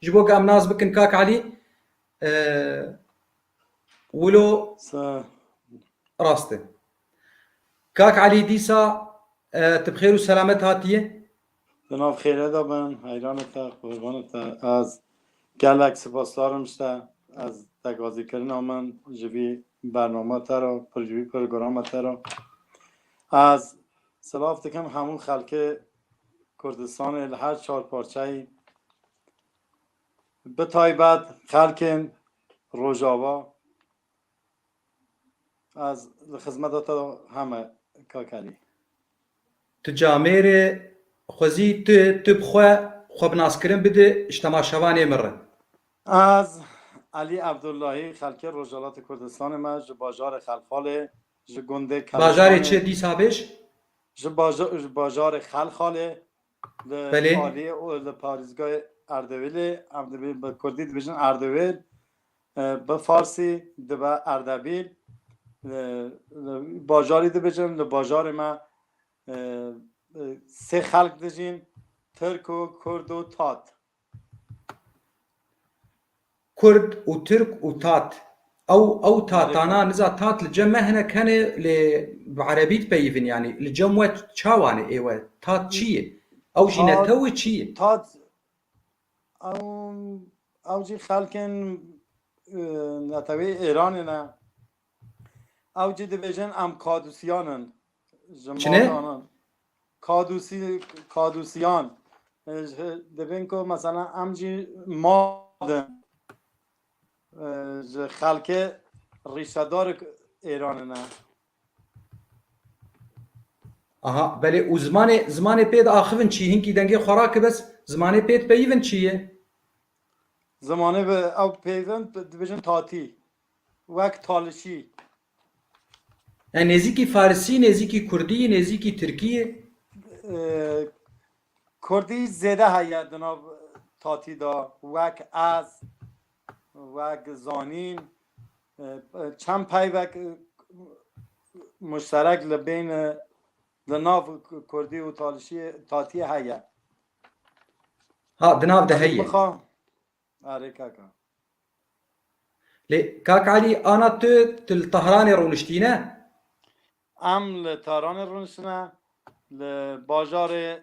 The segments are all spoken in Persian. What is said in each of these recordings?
جبوك ام ناز بكن كاك علي أه ولو راسته كاك علي ديسا تبخير وسلامت هاتيه جناب خیره دابن حیرانتا قربانتا از گلک سپاسدارم شده از تقاضی کردن آمن جوی برنامه ترا پرجوی پروگرام ترا از سلاف دکم همون خلک کردستان هر چهار پارچه‌ای به تایبت خلک روجاوا از خدمت تا همه کاکلی تجامير خوزي تبخوا خو بناسكرين بده اجتماع شواني مره از علی عبداللهی خلک روجالات کردستان ما باجار خلخال گنده باجاري کلشان چه ديسا بيش باجار خلخال بله عالی و پاریزگاه اردبیل به کردی دیویژن اردبیل به فارسی دبا اردبیل باجاری دیویژن باجار ما سه خلق دیجین ترک و کرد و تات كرد وترك وتات او تاتانا نزا تات الجمع هنا كان بعربيت بيفن يعني الجمع تشاواني ايوه تات چیه او جينتوي چیه تات او جي خلقن نتوي ایران نه او جي دیویژن ام کادوسیانن چنه کادوسیان دبین که مثلا امجی مادن خلک ریشتدار ایران نه اها بله و زمان پید آخفن چی هنکی دنگی خوراک بس زمان پید پیون چیه زمانه به او پیون دیویژن تاتی وقت تالشی يعني نزيكي فارسي نزيكي كردي نزيكي تركي کردی زده هیا دناب تاتی دا وک از وک زانین چند پای وک مشترک لبین لناف کردی و تاتی هیا ها دناف ده هي بخوا آره کاکا لي كاك علي انا تل طهراني رونشتينا ام لتاران رونشنا لباجار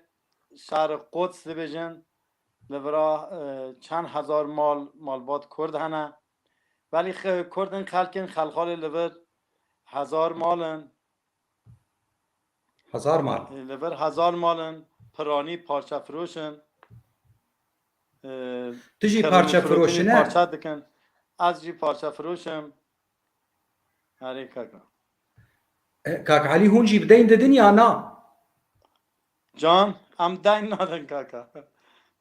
شهر قدس بجن لورا چند هزار مالبات کرد هنه ولی کردن خلکن خلخال لور هزار مالن لور هزار مالن پرانی پارچه فروشن تجي پارچه فروشنه پارچه دکن از جی پارچه فروشم هره کاکا كاك علي هون جي بدين ده دنيا نا جان ام دین نادن کاکا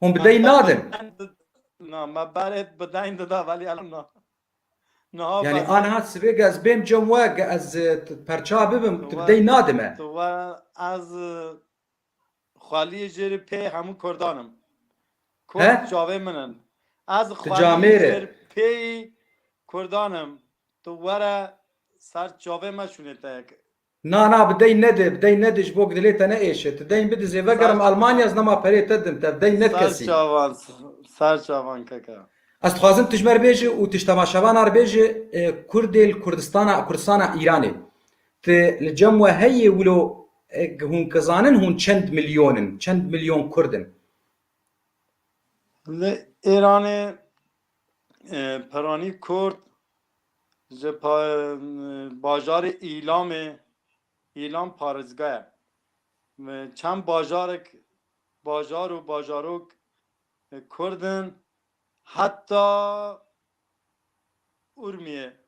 هم بدين نادن نه ما برات بدین دادا ولی الان نه يعني انا هات سبيق از بيم جمواق از پرچا ببم بدين نادمه تو از خالی جر پی همون کردانم کرد جاوه منن از خالی جر پی کردانم تو ورا سر جاوه ما شونه تاک نا بدين ندش بوك دليتا نايشت بدين بدي زي وقرم المانيا از نما بريت تدم بدين ندكسي سر چاوان کاکا از خوازم تجمر بيجي و تجتماشوان ار بيجي كردستان ايراني ت الجموة هي ولو هون كزانن هون چند مليون كردن ایران پرانی کرد باجار ایلام پارزگاه چند باجارو کردن حتی ارمیه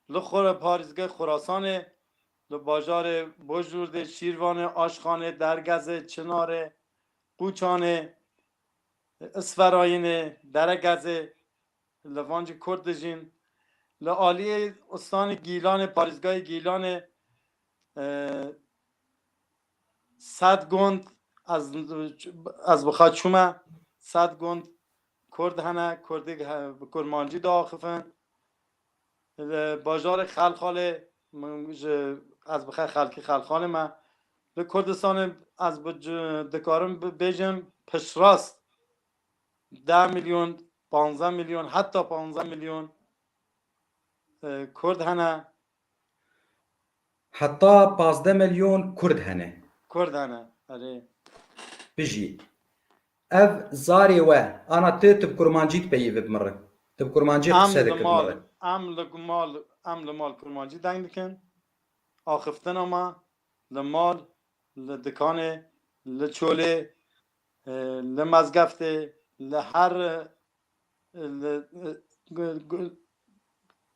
لخور پارزگاه خراسانه لباجار بجورد شیروان آشخانه درگزه چناره قوچانه اسفراینه درگزه لوانج کردجین لعالی استان گیلان پارزگاه گیلان صد گند از بخواد شما صد گند کرد هنه کردی کرمانجی داخفن باجار خلخاله از بخواه خلقی خلخال ما لکردستان از دکارم بیجم پشراست 10 میلیون 15 میلیون حتی 15 میلیون کرد هنه حتی 15 میلیون کرد هنه کرد هنه آره بجی اف زاری و انا تب کرمانجیت بیه بمره تب کرمانجی قصه دکت مره ام لمال کرمانجی دنگ دکن آخفتن اما لمال لدکانه لچوله لمزگفته لهر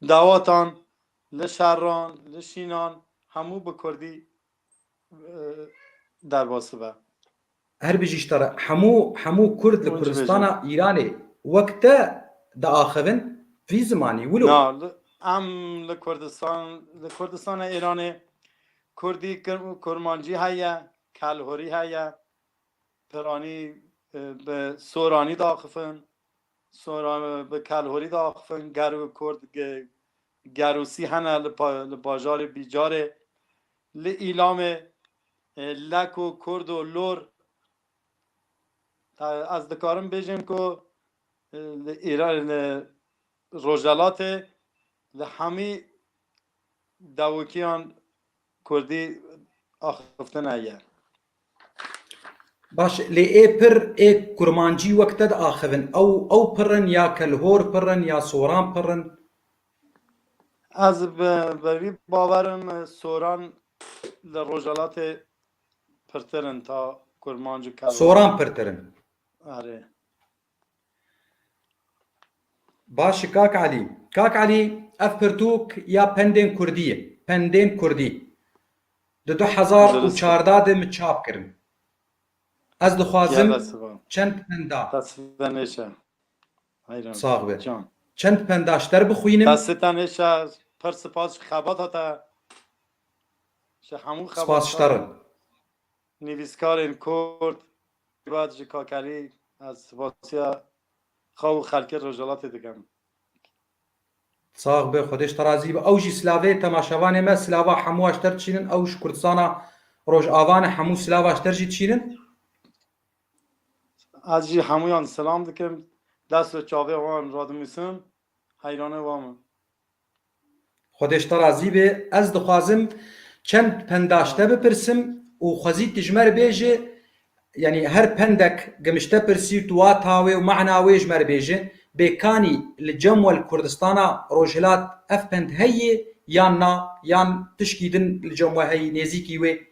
دعواتان لشران لشینان همو بکردی در باسبه هر بجیش ترى حمو كرد اونجا لكردستان بیجم ايراني وقتا دا اخذن في زماني ولو نه ام لکردستان ایرانی کردی کرمانجی هیا کلهوری هیا پرانی به سورانی داخفن به کلهوری داخفن گرو کرد گروسی هنه لباجار بیجاره لإیلام لک و کرد و لور از دکارم بیجیم که ایران روجلات لحمی دوکیان کردی آخفتن ایه باش لي اي بر اي كرمانجي وقتا دا اخذن او برن يا كالهور برن يا صوران برن از بری باورم سوران لروجلات پرترن تا کرمانج کلهوری صوران برترن آره باش كاك علي اف برتوك يا بندين كردية بندين كردي دو 2014 ده متشاب کرن از گل دخوازم دستبان چند پندا دستنشه حیران صاغ به جان چند پنداشتر بخوینم دستنشه پر سپاس خبات هاتا همون خبات سپاسشترن نویسکار این کرد بعد جکاکری از سپاسیا خو خلک رجالات دیگم صاغ به خودش ترازی به اوجی سلاوه تماشاوان ما سلاوا حمو اشتر چینن اوش کردستانا روش آوان حمو سلاوا اشتر جی چینن از جی همویان سلام دکم دست چاوه وان راد میسن حیرانه وام خودش ترازی به از دخوازم چند پنداشته بپرسم و خوزی تجمر بیجه يعني هر بندك قمشتا برسي تواتاوي ومعناوي جمر بيجي بيكاني الجمول كردستانا روجلات اف بند هي ياننا يان تشكيدن الجموة هي نيزيكي وي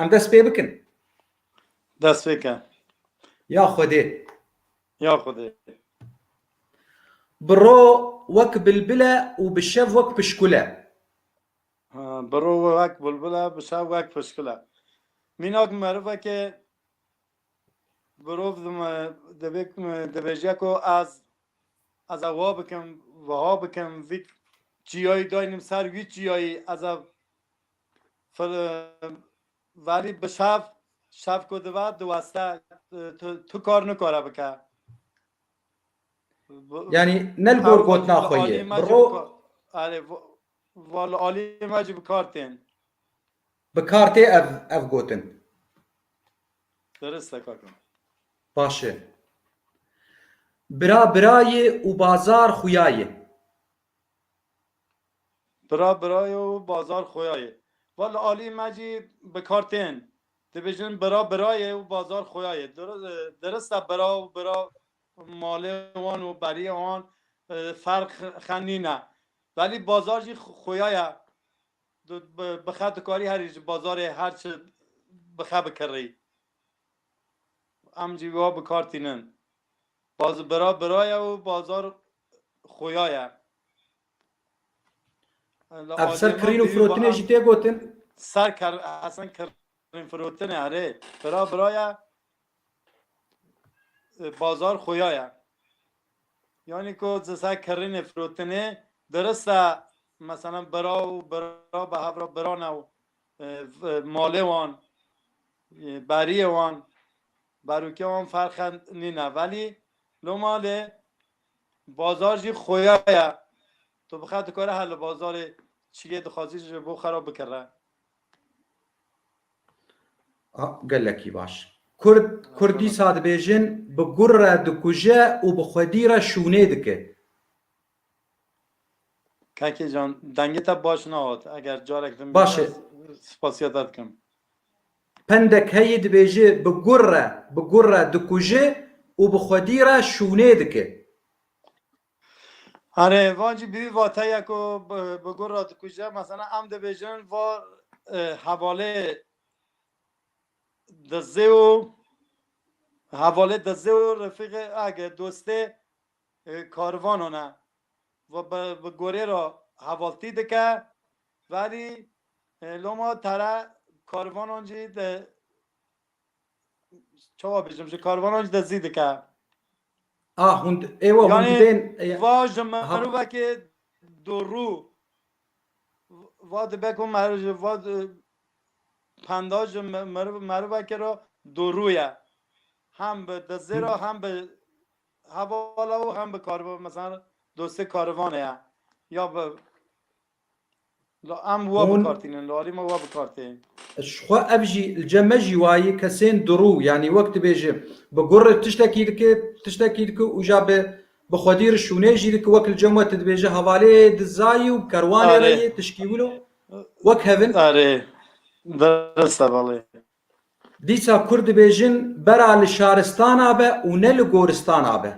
ام دست بي بكن دست بکن يا خودي یا خوده برو وك بالبلا وبالشف وك بشكولا برو وک بلبله بشه وک پشکله میناک معروفه که برو دبیجه که از اوا بکن وها بکن ویک چیایی داینیم سر وی چیایی از ولی به شف کده و دوسته تو کار نکاره بکن يعني نلقور قوتنا خويه برو والا عالی مجی بکارتین بكارتي اف قوتن درسته کاکم باشه برا براي وبازار خوياي برای و بازار خویایه والا عالی مجی بکارتین تبیجن برای و بازار خویایه درسته برا مال وان و بری وان فرق خنی نه ولی بازار جی خویایه بخط کاری هریج بازار هرچه بخه بکری ام جی وا بکارتینن برای و بازار خویایه افسر كرين وفروتني جيتي قوتن سر اصلا کریم فروتنه اره برای بازار خویایه یعنی که زسا کرین فروتنه درسته مثلا برا به هفرا برا نو ماله وان بری وان بروکه وان فرق نینه ولی لو ماله بازار جی خویایه تو بخاطر کاره حل بازار چیه دخوازی جو خراب بکره gelekî baş. Kurdî sa dibêjin bi gur re dikuje û bi xwedî re şûnê dike. کاکی جان دنگت باش نهات اگر جارک دم باشه. سپاسیادت کم Pendek heyê dibêje bi gur re dikuje û bi xwedî re şûnê dike. آره واجی بی واته یکو بگور را کجا مثلا ام ده بیجن و حواله دزه و حواله دزه و رفیق اگه دوسته کاروانونه و به گوره را حوالتی دکه ولی لما تره کاروان آنجی ده چه بیجم که کاروان آنجی دزی دکه Hûn êwa hûn dibên واج مرو که دو رو واد بکن واد پنداج مرو که رو دو رویه هم به دزه را هم به حواله و هم به کاروان مثلا دوسته کاروانه یا به ام وا بکارتین لاری ما وا بکارتین şxwe ev jî li cem me jî wayî kesên dirû yanî wek dibêje bi gur re tiştekî dike û ja bi xwedî re şûnê jî dike wek li cem we tu dibêje hevalê dizayî û kerwanê re yê tişkî wilo wek hevin آره درسته بله dîsa Kurd dibêjin bera li şaristana be û ne li goristana be.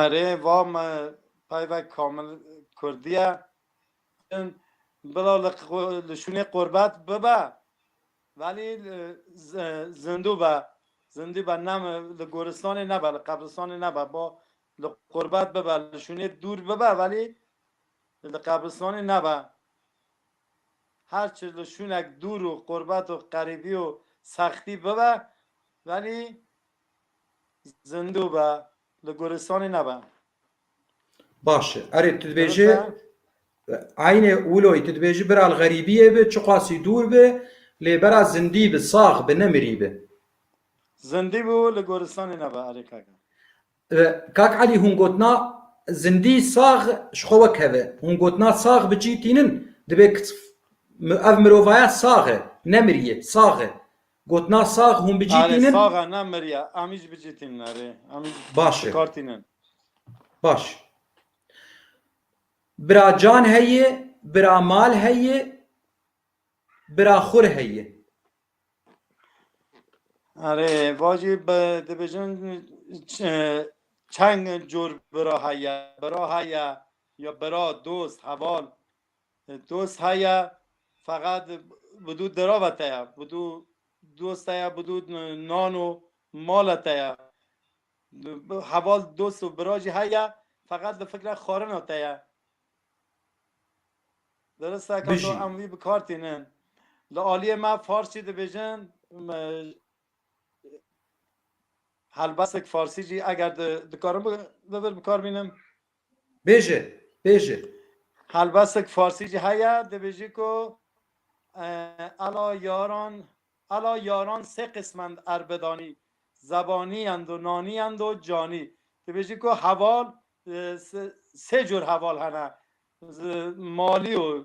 آره وام پای کامل کردیه بلا لشونه قربت ببه ولی زندو به نم لگورستان نبه لقبرستان نبه با لقربت ببه لشونه دور ببه ولی لقبرستان نبه هرچه لشونک دور و قربت و قریبی و سختی ببه ولی زندو به لگورستان نبه باشه erê tu dibêje aynê wîloyê tu dibêjî bira li xerîbiyê be çi qasî dûr be lê bera zindî bi sax bi nemirî be. زندی بو لگورستان نبه آره کاکا Kak Elî hûn gotina zindî sax ji xwe wek heve hûn gotina sax bicîtînin dibe ev mirovaya sax e nemiriye sax e gotina sax hûn آره bicîtînin ساغا نمریا امیج بجیتین آره امیج باشه بکارتینن baş bira can heye bira mal heye bira xur heye آره واجی به دبیجن چنگ جور برا هیا یا برا دوست حوال دوست هیا فقط بدو دراوت هیا بدو دوست هیا بدو نان و مالت هیا حوال دوست و براجی هیا فقط لفکر خارن هیا درسته که تو اموی بکارتینن لعالی ما فارسی دبیجن هلبسک فارسی جی اگر دکارم بکار بینم bêje هلبسک فارسی جی هیا دبیجی کو الا یاران سه قسمند اربدانی زبانی اند و نانی اند و جانی دبیجی کو حوال سه جور حوال هنه مالی و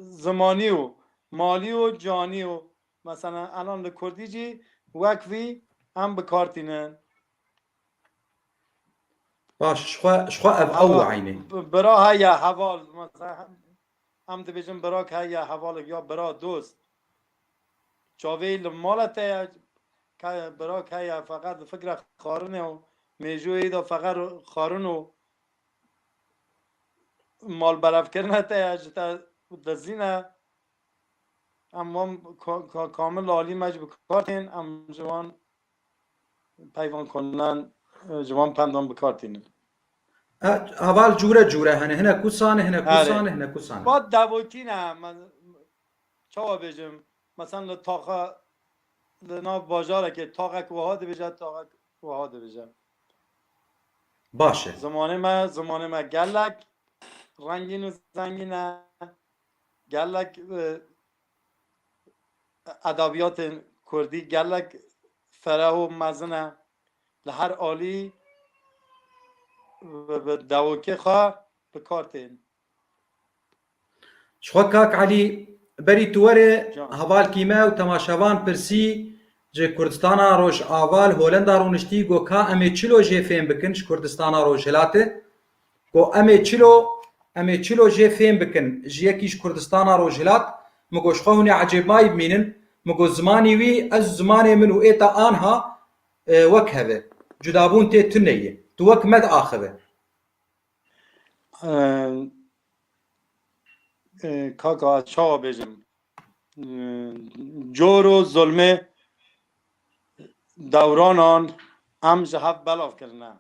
زمانی و مالی و جانی و مثلا الان لکردی جی وکوی هم بکارتینن باش şxwe ev ew aynê برا هیا حوال مثلا هم دبیجن برا که هیا حوال یا برا دوست چاوی مالت هیا برا که هیا فقط فکر خارنه و میجوی دا فقط خارن و مال برف کرنه هیا جتا دزینه اما کامل لالی مجبور کارتین ام جوان پیوان کنن جوان پندان بکارتینه heval cure cure hene hine ku sane hine ku sane hine ku sane با دوکینه چه بیجم مثلا لطاقه لنا باجاره که طاقه کوها ده بیجه طاقه کوها ده بیجه باشه زمانه ما گلک رنگین و زنگینه گلک ادبیات کردی گلک فرح و مزنه لهر عالی به دوکه خواه بکارتین شخوا کاک علی بری توره جان هوال کیمه و تماشاوان پرسی جه کردستانا روش آوال هولندا رونشتی گو کا امی چلو جه فهم بکن ش کردستانا روش هلاته گو امی چلو جه فهم بکن جه یکیش کردستانا روش هلات مگوش خواهونی عجیب مای بمینن مگو زمانی وی از زمانی من و ایتا آنها وک هبه جدابون تی تنیه تو وک مد آخبه کاکا چاوا بیجم جور و ظلمه دورانان هم جهت بلاف کرنه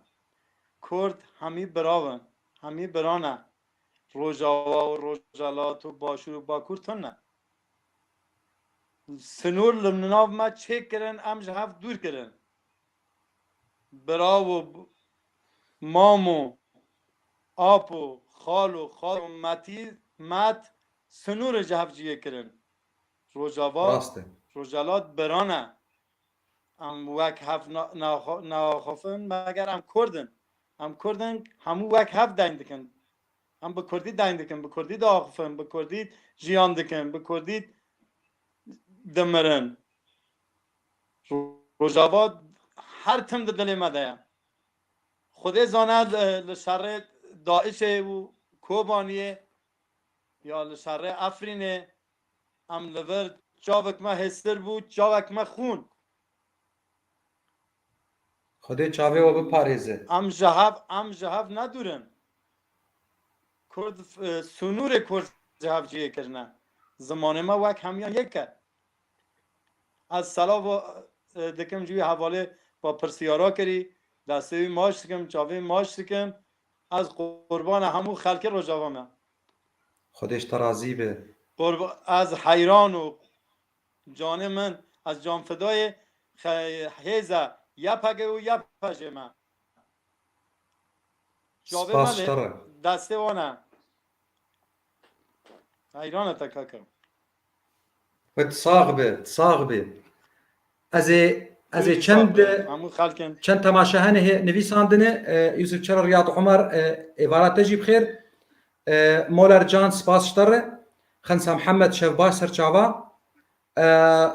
کرد همی براون همی برانه روجاوا و روجالات و باشور و باکور تنه سنور لمناف ما چه کرن هم جهت دور کرن براو مامو آپو خالو خالو متی مت سنور جهت جیه کرن روجاوا راسته روجالات برانه ام وک هف ناخافن مگر ام کردن همو وک هف دین دکن هم به کردی دین دکن به کردی داخفن به کردی جیان دکن به کردی دمرن روجاوا هر تم دل مده خود زاند لشر داعش و کوبانیه یا لشر افرینه ام لور جاوک ما هستر بود جاوک ما خون خودی چاوه و بپارێزێ ام جهاv ندورن کرد سنور کرد جهاv جیه کرنه زمان ما وک همیان یک کرد از سلا و دکم جوی حواله با پرسیارا کری دسته ماش دکم چاوه ماش دکم از قربان همو خلک رجاوا من خودش ترازی به از حیران و جان من از جان فدای هیزه یا پگه و یا پجه من جاوه سپاس من شتره دسته وانه حیرانه تکاکم و تصاغ به از همو خلکن چند تماشا هنه نویساندنه یوسف چرا ریاض عمر عبارات تجی بخیر مولر جان سپاس شتره خنسا محمد شفباش سرچاوا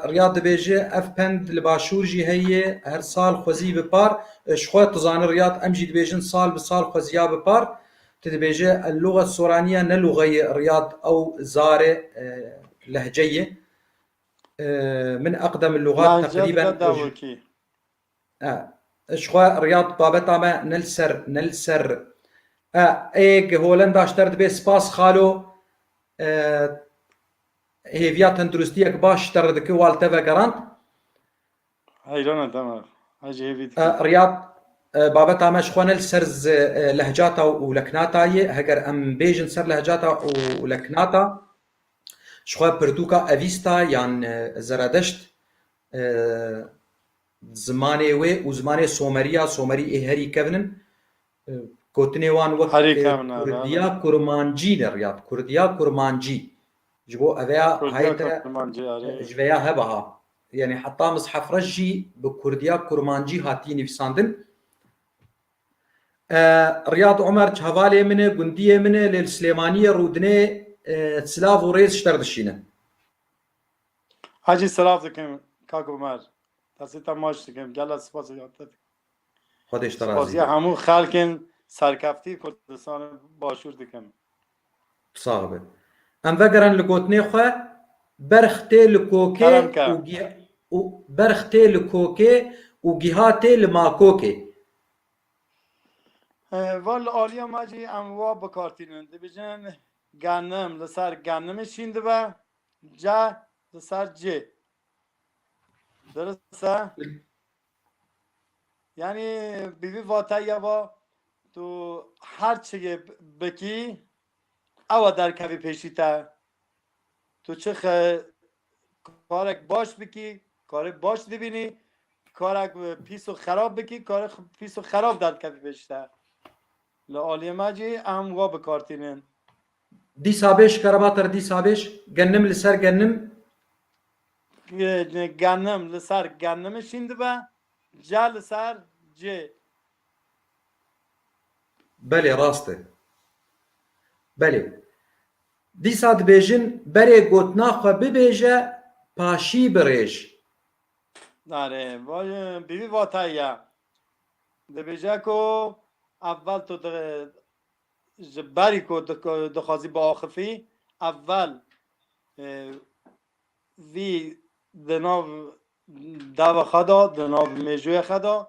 ریاض بیجه اف پند لباشور جی هیه هر سال خوزی بپار شخوات تزان ریاض امجد بیجن سال بسال خوزیا بپار تدبيجه اللغة السورانية نلغة رياض أو زارة لهجية من أقدم اللغات تقريبا إشخوا رياض بابتا ما نلسر إيج هولندا اشترت بي سباس خالو هيفيات هندروستيك باش اشترت كي والتفا قرانت حيرانة تمام رياض بابتا ما شخوانل سرز لهجاتا ولكناتا هجر ام بيجن سر لهجاتا ولكناتا شخوا بردوكا افيستا يعني زرادشت زماني وي وزماني سومري هري كفنن كوتني وان وقت كرديا كرمانجي رياض كرديا كرمانجي جبو افيا هايتا جبيا هبها يعني حتى مصحف رجي بكرديا كرمانجي هاتي نفساندن رياض عمر جهوالي منه قندية منه للسليمانية رودنه سلاف وريز شتردشينه حاجي سلاف دكم كاكو مار تاسيتا ماش دكم جالا سپاس ياتت خودش ترازي سپاس همو خلقن سركفتي كردستان باشور دكم صاحبه ام وگرن لگوتنه خواه برخته لکوکه برخته لکوکه و گیهاته لماکوکه وال آلیا ماجی اموا بکارتینن دبیجن گنم لسر گنم شینده و جا لسر جه درسته؟ یعنی بیوی واتایی با تو هر چیه بکی او در کوی پیشیته تو چه کارک باش بکی کارک باش دبینی کارک پیس و خراب بکی کارک پیس و خراب در کوی پیشیته لآلی ماجی ام وا بکارتینن دی سابش کرباتر دی سابش گنم لسر گنم لسر گنم شینده با جا لسر جه بله راسته بله دیسا دبیجن بره گوتنا خو ببیجه پاشی برێژ. آره وای بیبی واتاییه دبیجه کو اول تو بری کو دخوازی با آخفی اول وی دناو دو خدا دناو میجوی خدا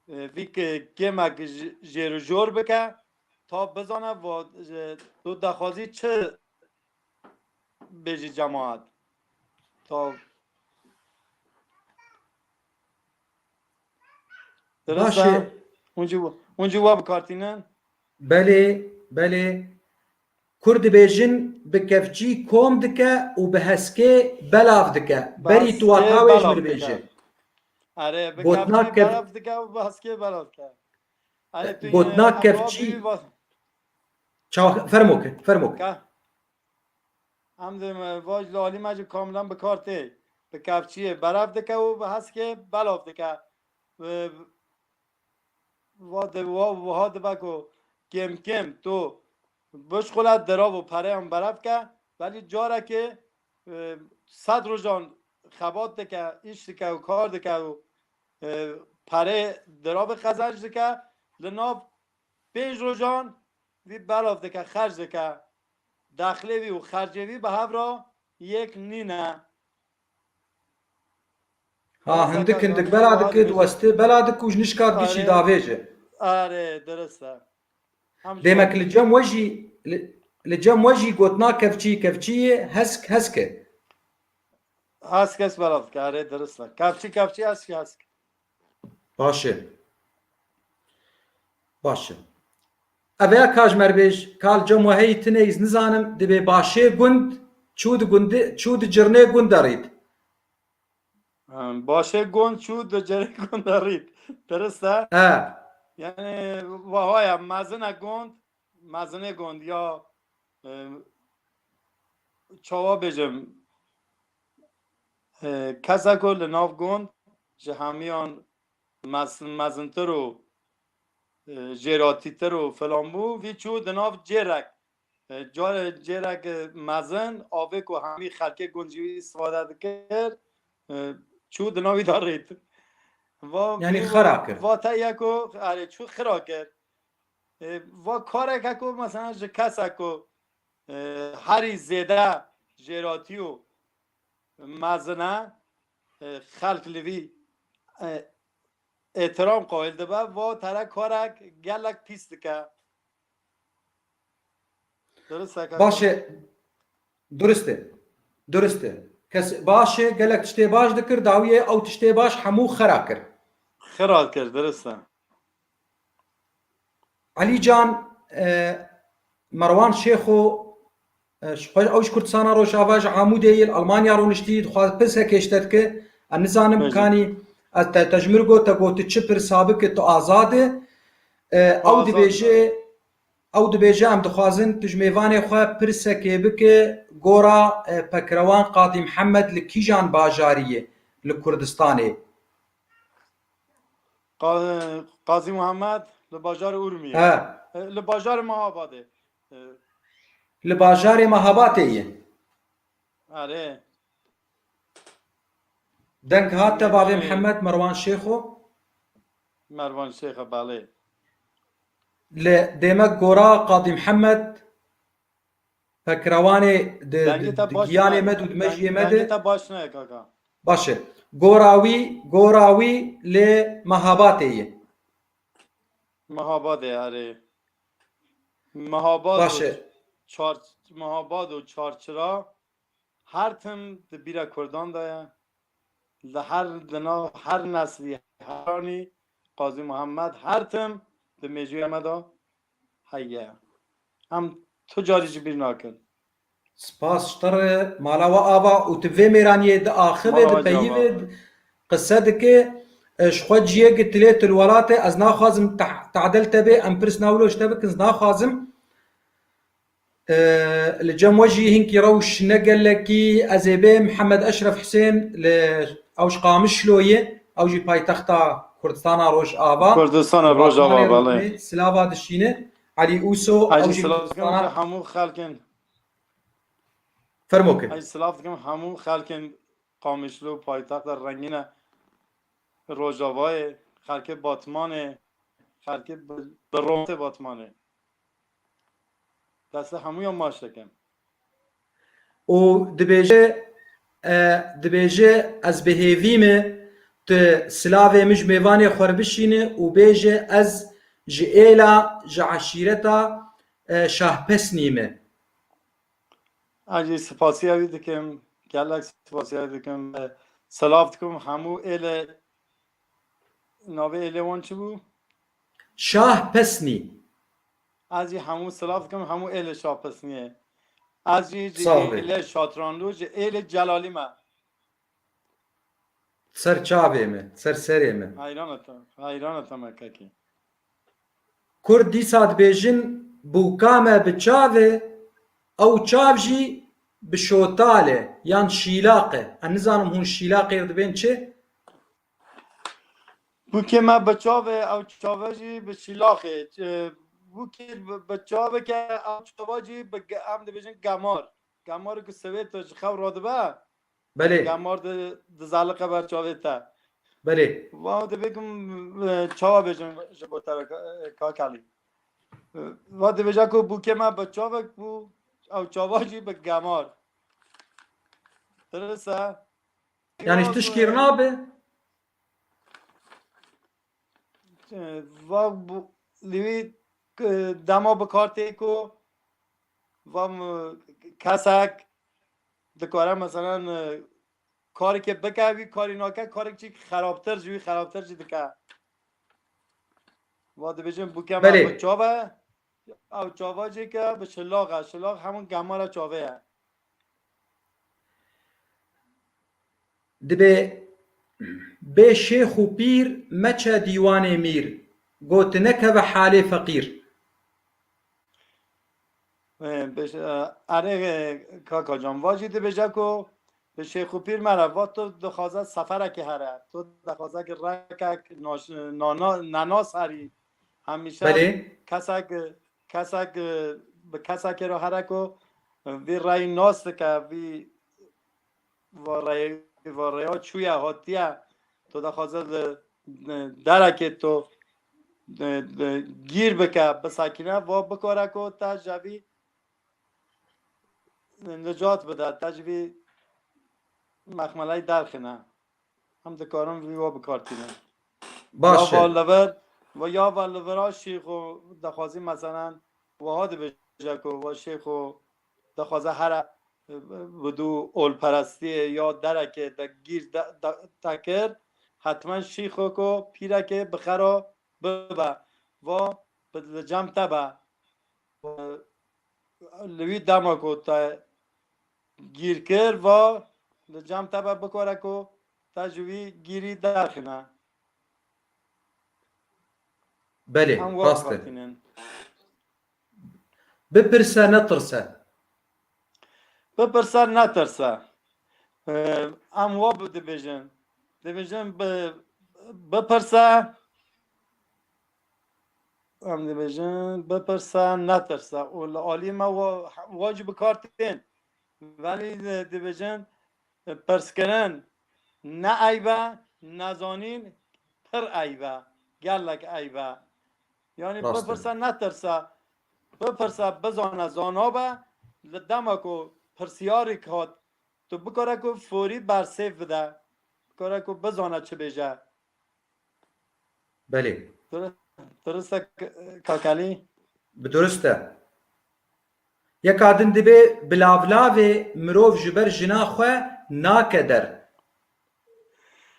وی که گمک جیر و جور بکه تا بزانه و تو دخوازی چه بیجی جماعت تا باشه درسته؟ اونجا وا بکارتینن؟ بله بله کورد دبیجن به کفچی کۆم دکه و به هەسکێ بەلاو دکه بەری تواتاوێژ مربێژێ آره به گوتنا کفچی برف دکه و به هسکه برف دکه آره توی گوتنا کفچی فرموک هم واج لالی مجب کاملا به کارته به کفچی برف دکه و به هسکه بلاف دکه و ها دبکو کم کم تو بشخولت دراب و پره هم برف که ولی جاره که 100 روزان خبات دکه ایش دکه و کار دکه و پره دراب خزنج دکه لناف 5 روزان وی بلاف دکه خرج دکه داخلی و خرجوی به هفرا یک نینه هندک بەلا دکت وەستێ بەلا دک و ژنشکات گشتی داوێژێ آره درسته دێمەک لە جەم وەژی گوتنا کەفچیە هەسکە هەسکەس بەلاف دکه آره درسته کفچی هەسک باشه ئەڤەیە کاژمەربێژ کال جەم وەهەی تنێیز نزانم دەبێ باشێ گوند چوو جرنێ گوند دەڕیت باشه گوند چوو جرنێ گوند دەڕیت درسته؟ یعنی وهایە مەزنە گوند یا چاوا بێژم کەسەکۆ لە ناو گوند ji hemiyan mezintir û jêratîtir û filan bû vî çû di nav cêrek carê cêrek mezin avê ku hemî xelkê gund jî wî istîfade dikir çû di navî da rêt yani xera kir vateye ku çû xira kir va kareke ku mesela ji kesek ku herî zêde jêratî û mezine xelk li vî احترام قائل دبه و تره کارک گلک پیس دکه درسته کس باشه گلک تشتی باش دکر داویه او تشتی باش همو خرا کر درسته علی جان مروان شیخو اوش کردستانا روش آواج عموده المانیا رو نشتید خواهد پس هکشتد که نزانم کانی از تجمیر گوتا گوتی چه پر سابقه تو آزاده او دبیجه هم دخوازن تجمیوان خواه پر سکه بکه گورا پکروان قاضی محمد لکیجان باجاریه لکردستانه قاضی محمد لباجار اورمیه لباجار مهاباده لباجار مهاباته آره دنگ هات بابی محمد مروان شیخو بله لديمك گورا قاضي محمد فكرواني دگياني مد ودمجي مد باشه گوراوي لمهاباتي آره مهابات باشه مهابات و چارچرا هر تم بیره کردان دایا هر نسلی هرانی قاضی محمد هر تم به میجوی امدا هیه هم تجاری جبیر ناکن سپاس شتر مالا و آبا و تفه میرانیه ده آخبه ده پیوه قصه ده که شخوة جیه گتلیت الولاته از ناخوازم تعدل تبه ام پرس ناولوش تبه کنز ناخوازم لجم وجهي هنكي روش نقل لكي أزيبي محمد أشرف حسين أوش قامش لويه أوجي باي تختا كردستان روش آبا بله سلاوا دشينه علي أوسو أوجي سلاوا همو خلقين فرمو که ای سلاف دکم همون خلک قامشلو پایتخت رنگین روژاوای خلک باتمانه خلک برومت باتمانه دست همون یا ماش دکم و دبیجه از بهیویمه ت سلاوه مش میوانی خور بشینه و بیجه از جئیلا جعشیرتا شاه پس نیمه اجی سپاسی هایی دکم گلک سپاسی هایی دکم سلاف دکم همون ایل ناوه ایلوان چی بو؟ شاه پسنی از همون سلاف دکم همون ایل شاه پسنیه از صاحبه ایل شاترانلو ایل جلالی ما سر چاویمه سر سریمه حیرانتا مککی کرد دیسات بیجن بوکامه بچاوه او چاو جی بشوتاله یان شیلاقه ان نزانم هون شیلاقه دبین چه بو که ما بچاوه او چاوه جی به شیلاخه بو که بچاوه که او چاوه جی به هم دیویژن گمار که سویت تا خو راده با بله گمار ده زالقه بر چاوه تا بله و ده بگم چاوه بیجن جبوتر کاکالی و ده بیجن که بو که ما بچاوه بو او چاوه جی به گمار درسته؟ یعنی تشکیر نابه و لیوی دما بکارتی کو و کسک دکاره مثلا کاری که بکوی کاری ناکه کاری که خرابتر جوی خرابتر جی دکه و دو بیشن بو که ما بله بچاوه او چاوه جی که به شلاغه شلاغ همون گمال چاوه دبه به شیخ و پیر مچه دیوان میر گوت نکه به حال فقیر اره کاکا جان واجی ده بیشه کو به شیخ و پیر مره و تو دخوازه سفره که هره تو دخوازه که رکک ناناس هری همیشه بله کسک به کسک رو هره کو وی رای ناست که وی و رای ها چویه هاتیه تو دخوازه درکه تو گیر بکه بساکینه و بکاره کو تا جوی نجات بده تجوی مخمله درخنه هم دکارم ویوا بکارتینه یا باشه والور و یا والورا شیخ و دخوازی مثلا و ها ده بجکو و شیخ و دخوازه هر بدو اول پرستی یا درکه ده گیر تکر حتما شیخ کو پیره که بخرا ببه و به جمع تبه لوی دما کو تا گیر کر و جمع تبه بکاره کو تجوی گیری درخنه بله هم واب راسته کارتینن بپرسه نترسه بپرسه نترسه هم واب دبیجن بپرسه هم دبیجن بپرسه نترسه اول عالی ما واجب کارتین ولی دبیجن پرس کردن نه عیبه نزانین پر عیبه گلک عیبه یعنی راسته بپرسه نترسه بپرسه بزانه زانابه لدمه کو پرسیاری کات تو بکاره کو فوری برسیف بده بکاره کو بزانه چه بیجه بله درسته کاکلی؟ بدرسته یک آدم دبه بلاولاوه مروف جبر جنا خواه ناکه در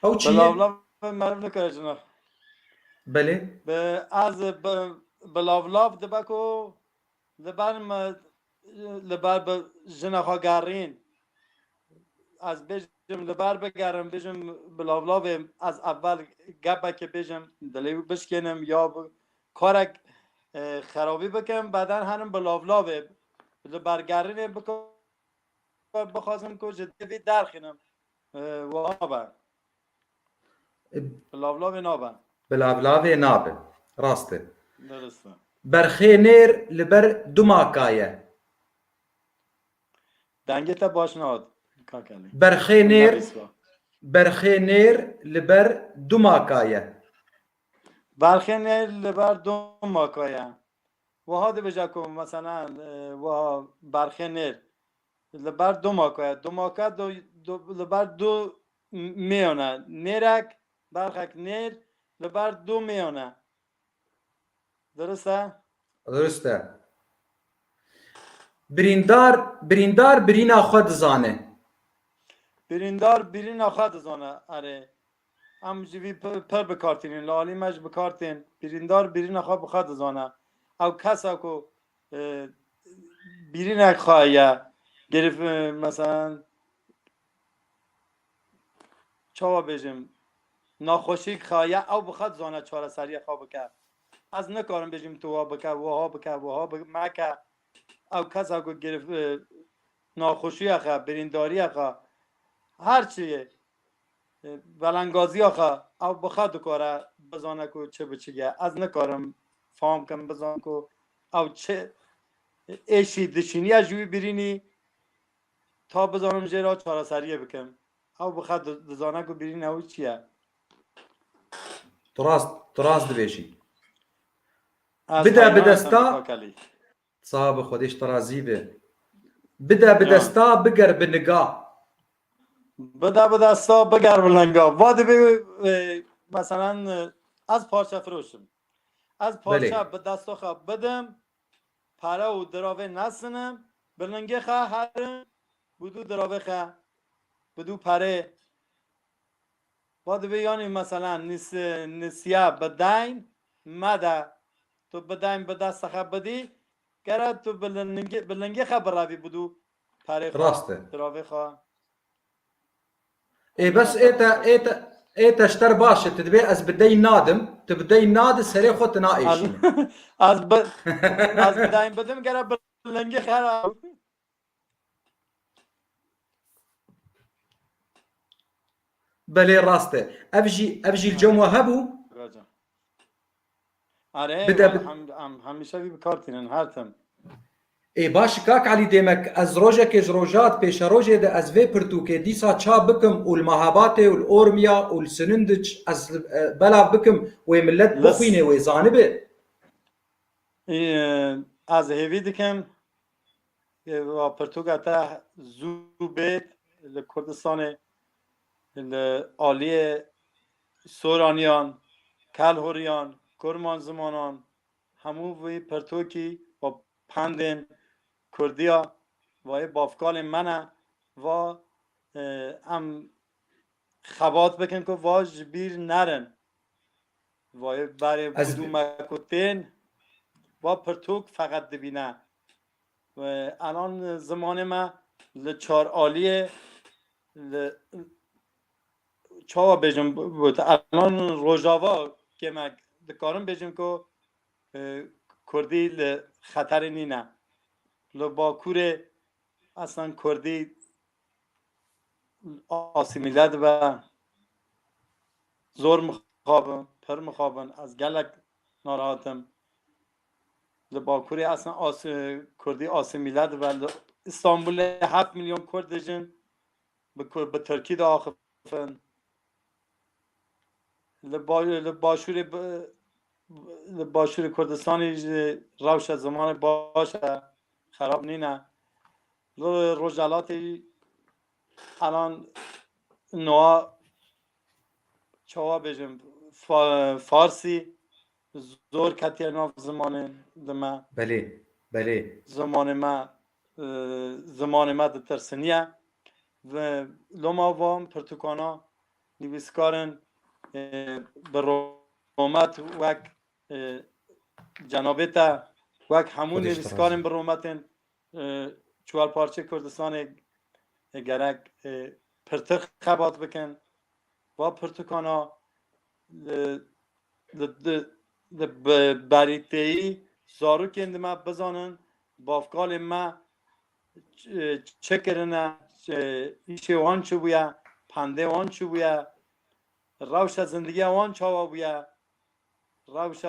او چیه؟ بلاولا معروف نکره جناب بله از بلاولاو دبه کو لبر جنا خواه گرین از بجم لبر بگرم بجم بلاولاو از اول گپه که بجم دلیو بشکنم یا کارک خرابی بکنم بعدا هنم بلاولاو لبرگرین بکنم بخواستم که جدی درخینم و آبه بلاولاو نابه بلاولاوه نابه راسته درسته برخی نیر لبر دو ماکایه دنگت باش ناد کاکلی برخی نیر برخی نیر لبر دو ماکایه برخی نیر لبر دو ماکایه و ها دی بجا که مثلا و برخی نیر لبر دو ماکایه لبر دو میونه نیرک برخک نیر لبر دو میونه درسته؟ درسته بریندار برینا خود زانه بریندار برین آخواد زانه اره ام جوی پر بکارتین لالی مج بکارتین بریندار برین آخواد بخواد زانه او کسا کو برین خواهیه گرفت مثلا چاوا بجم ناخوشی خواهیه او بخواد زانه چاره سریع خواه بکر از نکارم بجم تو ها بکر و ها بکر و ها مکر او کسا کو گرفت ناخوشی اخواه برینداری اخواه هر چیه بلنگازی آخه او بخواد کاره بزانه که چه بچگه از نکارم فهم کم بزان که او چه ایشی دشینی از جوی برینی تا بزانم جیرا چاره سریه بکم او بخواد بزانه که برینی او چیه تراست دبیشی از بده حیرانتم بدستا کاکلی صاحب خودش ترازی به بده بدستا بگر به نگاه بده بدستا بگر بلنگا واده به مثلا از پارچه فروشم از پارچه بله به دستا خواه بدم پره و دراوه نسنم بلنگه خواه هرم بدو دراوه خواه بدو پره باید بیانی مثلا نسیه بدین مده تو بدین به دست خواه بدی گره تو بلنگه خواه براوی بدو پره خواه راسته دراوه خواه ای بس ایتا اشتر باشه تدبي از بدي نادم تبدي ناد سري خود نائشين از بدین بدم گره بلنگه خواه بلي راسته ابجي الجموة هبو آره بدا همیشه بی بکارتینن هرتم ای باش كاك علي ديمك از روجك روجات بيش روجه ده از في پرتوكي ديسا چا بكم والمهاباتي والأورميا والسنندج از بلا بكم وملت بخوينه وزانبه از هیوی دکم و پرتوگا تا زو بیت لکردستان آلی سورانیان کلهوریان کرمان زمانان همو وی پرتوکی و پندن کردیا و بافکال منه و هم خبات بکن که واج بیر نرن و برای بدو مکوتین و پرتوک فقط دبینه و الان زمان ما لچار آلیه چاوا بجم بود الان روژاوا که من دکارم بجم که کردی خطر نینه لباکور اصلا کردی آسیمیلد و زور مخابن پر مخابن از گلک ناراحتم لباکوری اصلا کردی آسیمیلد و استانبول 7 میلیون کرد جن به ترکی دا آخفن لباشور کردستانی روش زمان باشه خراب نینه رجالاتی الان نوع چوا بجم فارسی زور کتی ناف زمان دمه بله زمان ما ده ترسنیه و لما وام پرتوکانا نویسکارن به رومت وک جنابتا وک همون نویسکارن به رومتن چوال پارچه کردستان گرک پرتخ خبات بکن و پرتوکانا بریتهی زارو کند ما بزانن بافکال ما چه کرنه ایشه وان چه بویا پنده وان چه بویا روش زندگی وان چاوا بویا روش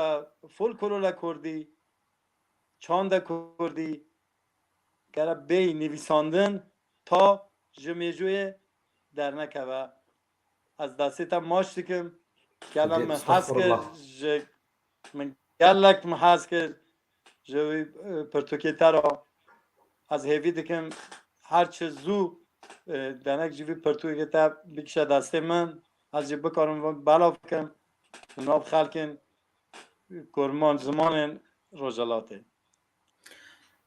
فول کلولا کردی چانده کردی گره بی نویساندن تا جمیجوی در نکوه از دسته ماش دکم گلم من حس استغفر الله. کرد من گلک من حس کرد جوی پرتوکی ترا از هیوی دکم هر چه زو دنک جوی پرتوکی تا بکشه دسته من از جی بکارم بلاف کم ناب خلکن کرمان زمان روزلاته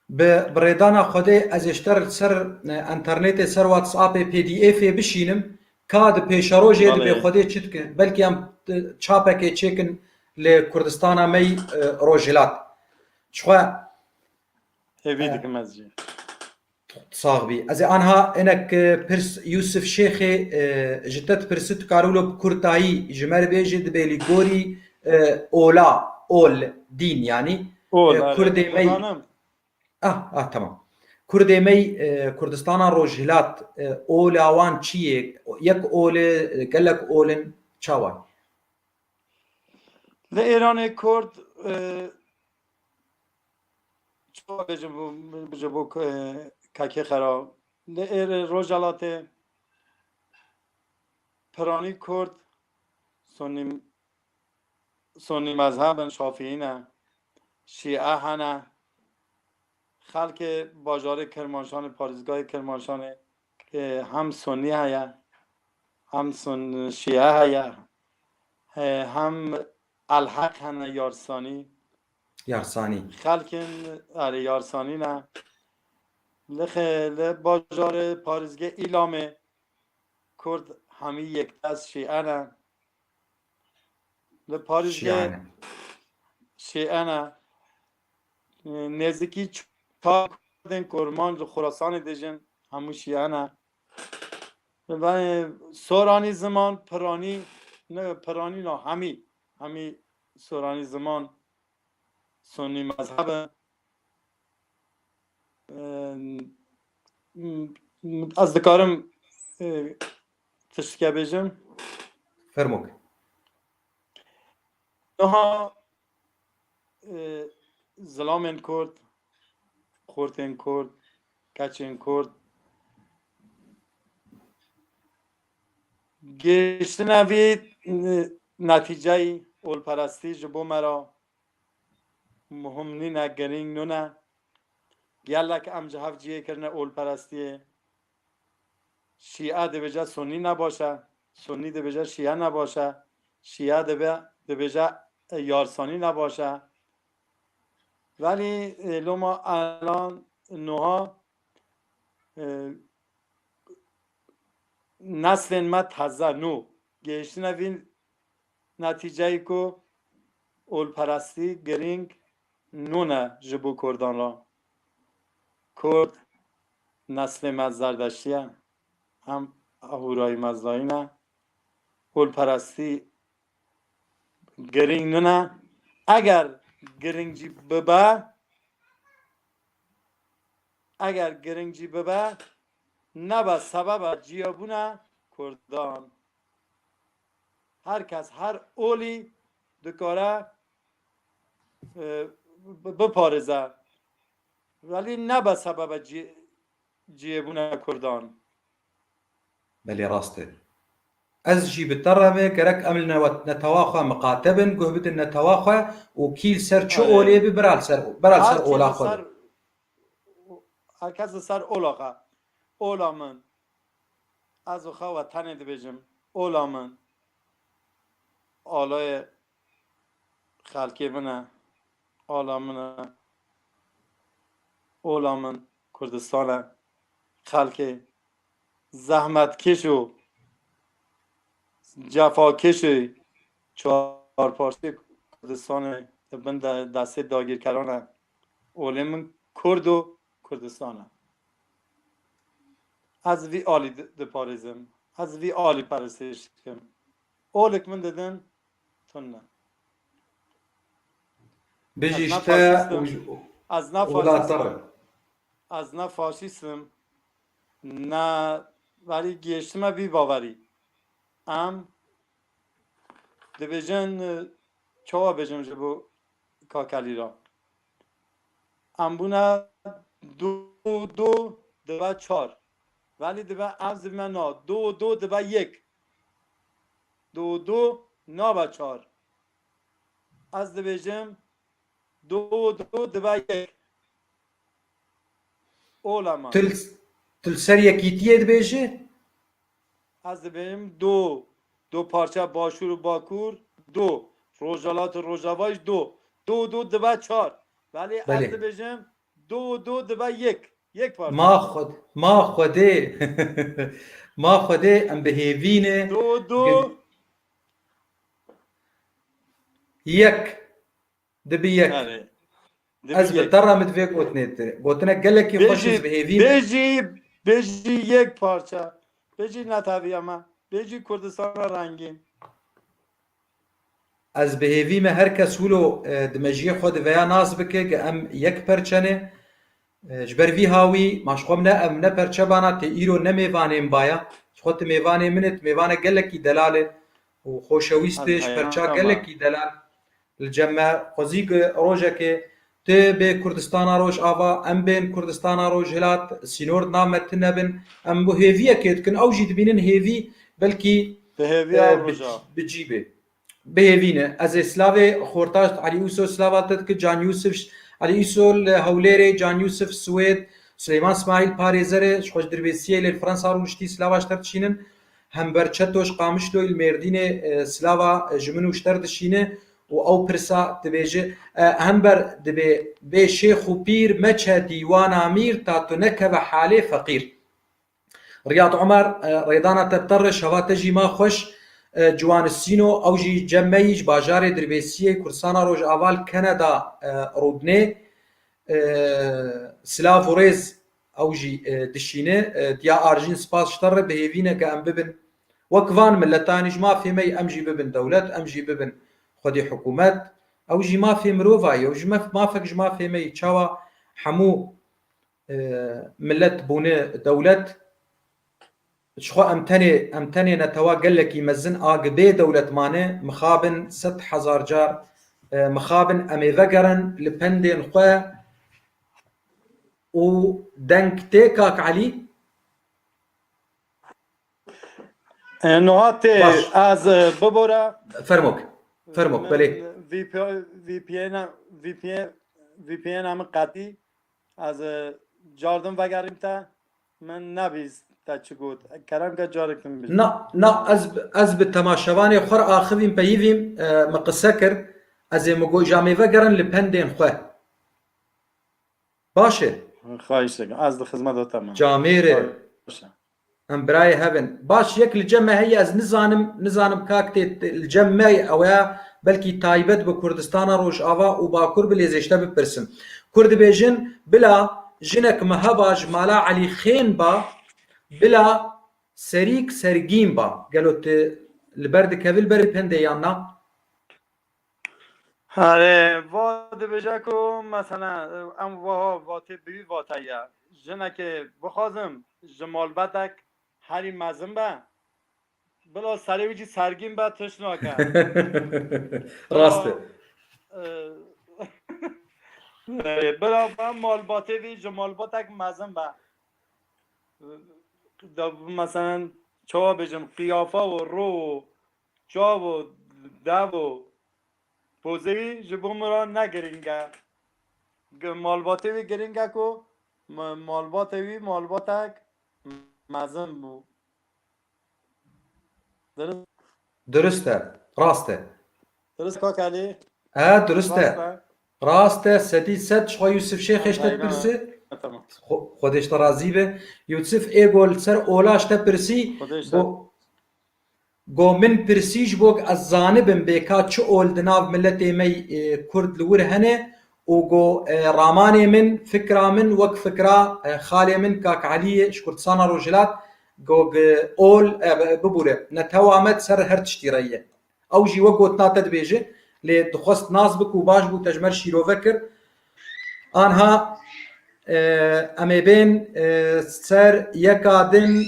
به بریدانا خوده از اشتر سر انترنت سر واتساپ پی دی اف بشینم کاد پیشروجه به بله خوده چت کن بلکه هم چاپک چکن لکردستان می روجلات شخوا هیوی دکم از جی صاحبي از آنها انك برس يوسف شيخ جدت برست كارولو بكرتاي جمر بيجد بيلي غوري اولا اول دين يعني اول كردي مي دزانم تمام كردي مي كردستان روجهلات اولا وان چیه یک اول قالك اولن چاوان ل ایران کرد چوا بجبو ککی خراب ل روزلات پرانی کرد سنی مذهب شافعی نه شیعه هنه خلق باجار کرمانشان پارزگاه کرمانشان که هم سنی هیا هم شیعه هیا هم الحق هنه یارسانی یارسانی خلکن آره یارسانی نه باجار پارزگاه ایلامه کرد همی یک دست شیعه نه پارزگاه شیعانه شیعه نه نزدیکی چهار کردن کرمان خراسان دیجن همو شیعه نه و سورانی زمان پرانی نه همی سورانی زمان سنی مذهب از دکارم تشکیه بیجم فرموك نها زلامن کرد خورتن کرد کچن کرد گشتن اوی نتیجه اول پرستی جبو مرا مهم نی نگرینگ نو نه گلک ام جهف جیه کرنه اول پرستیه شیعه ده بجا سنی نباشه سنی ده بجا شیعه نباشه شیعه ده بجا یارسانی نباشه ولی لما الان نوها نسل ما تازه نو گشتن اوی نتیجه ای که اول پرستی گرینگ نونه جبو کردان را کرد نسل ما زردشتیه هم اهورای مزدایی نه اول پرستی گرینگ نونه اگر گرینگجی ببه نبا سبب جیابونه کردان هر کس هر اولی دکاره بپارزه ولی نبا سبب جیبونه کردان بلي راسته أزجي بالترمة كرك أمل نتواخى مقاتبا قهبت النتواخى وكيل سر شو أولي برال سر أولا خود هر کس سر اولاقه اولا من از خواه تنه دی بجم اولا من آلای خلکی منه اولا من کردستان خلک زحمت کش و جفا کش چهار پارسی کردستان بند دسته داگیر کرانه اولی من کرد و کردستانه از وی آلی دپارزم از وی آلی پرستش کم اولک من دادن تونه بجيشتا از نه فاشیستم نه ولی گیشتم بی باوری ام دبیجن چوا بجم جبو کاکلی را ام بونه دو دو 4 ولی دبا از من نا دو دو دبا یک دو دو نا با چار از دبیجم دو دو دبا یک اولا من تل سر یکیتیه دبیجه؟ از دبیجم دو پارچه باشور و باکور دو روژالات و روژاواش دو دبا چار ولی از بله دبیجم دو دبا یک پارچه ما خوده ما خوده ام بهیوینه دو یک دبی یک آره از دبی یک بترم دوی گوتنه گلکی خوش از بهیوینه بیجی یک پارچه بیجی نتاوی اما بیجی کردستان رنگین از بهیویمه هر کس ولو دمجی خود ویا ناز بکه که ام یک پرچنه جبر وی هاوی ماشخوم نه ام نه پرچه بانا تی ایرو نه میوانیم بایا خود میوانه منت میوانه گلکی دلاله و از خوشویستش پرچه حیران ما گلکی دلال الجمع قضیق روژه که ته به کردستان روش آوا ام بین کردستان روش هلات سینورد نامت نبن ام بو هیویه که کن او جید بینن هیوی بلکی به هیوی ها روژا بجیبه بهێڤینە ئەزێ سلاوێ خۆرتاش علی ئوسۆ سلاواتت کە جان یوسف علی ئیسۆ هەولێرێ جان یوسف سوێد سلەیمان سماعیل پارێزەرێ خۆش دربێسیە لێ فەرەنسا ڕوشتی سلاواش تەرچینن هەمبەر چەتۆش قامشلۆی مێردینێ سلاوا ژمن وشتەر دشینە و ئەو پرسا دەبێژێ هەمبەر دەبێ بێ شێخ و پیر مەچە دیوانە میر تا تو نەکەبە حالێ فەقیر ڕیاض عومەر ڕێدانە تەبتەڕە شەواتەژی ما خۆش جوانسینۆ ئەوژی جەممەیش باژارێ دربێسیە کورسانە ڕۆژ ئاوال کەنەدا ڕوودنێ سلااف و ڕێز ئەوژی دشینە دیا ئارژین سپاس شتەڕە بهێوینە کە ئەم ببن وەکوان ملەتانیش مافێمەی ئەمژی ببن دەولەت ئەمژی ببن خودی حکوومەت ئەوژی مافێ مرۆڤایە و مافەکژ مافێمەی چاوە هەموو ملت بوونە دەولەت شخوا ام تنه نتوا قلكي مزن آقبي دولتمانه مخابن 100,000 جار مخابن امي وقرن لپندين خواه و دنك تيكاك علي نهات از ببورا فرموك بله وی پی ان هم قطعی از جاردن وگریم تا من نبیز تا چی گود کرم که جارکم بیش نا از به تماشاوانی خور آخویم پیویم مقصکر از مگو جامعه وگرن لپندین خواه باشه خواهش دکم از خدمت تمام جامعه ام برای هبن باش یک الجمع هي از نزانم كاكتي الجمع اويا بلكي تايبت بكردستان روش آوا و باكور بليزيشتا بپرسن كرد بيجن بلا جنك مهباج مالا علي خين با بلا سريك سرگين با قالوا البرد كافل برد پنده يانا آره واد بجاكو مثلا ام واته بی واتایا جنك بخوازم جمال بدک هری مزن با بلا سری ویجی سرگین با تشنا کن راسته بلا با مال باته وی جمال بدک مزن با مثلا چوا بجم قیافه و رو چا و دو و پوزوی جبو مرا نگرینگه مال باته وی گرینگه کو مال باته وی مال باتک مزن بو درسته راسته درست که کلی؟ درسته راسته سدی سد شو يوسف شيخ ايش تبرسي خودش راضي به يوسف ايغول سر اولاش تبرسي گو من پرسیج بوگ از زانبم بکا چه اولدناو ملتی می کرد لور هنه و گو رامان من فکرا من وک فکرا خالی من کاک علی شکردسانا روجلات گو اول ببوره نتوامت سر هر تشتیریه او جی وگوت ناتد بیجه لی دخواست ناز بکو باش بو تجمر شیرو وکر آنها امی بین سر یکا دن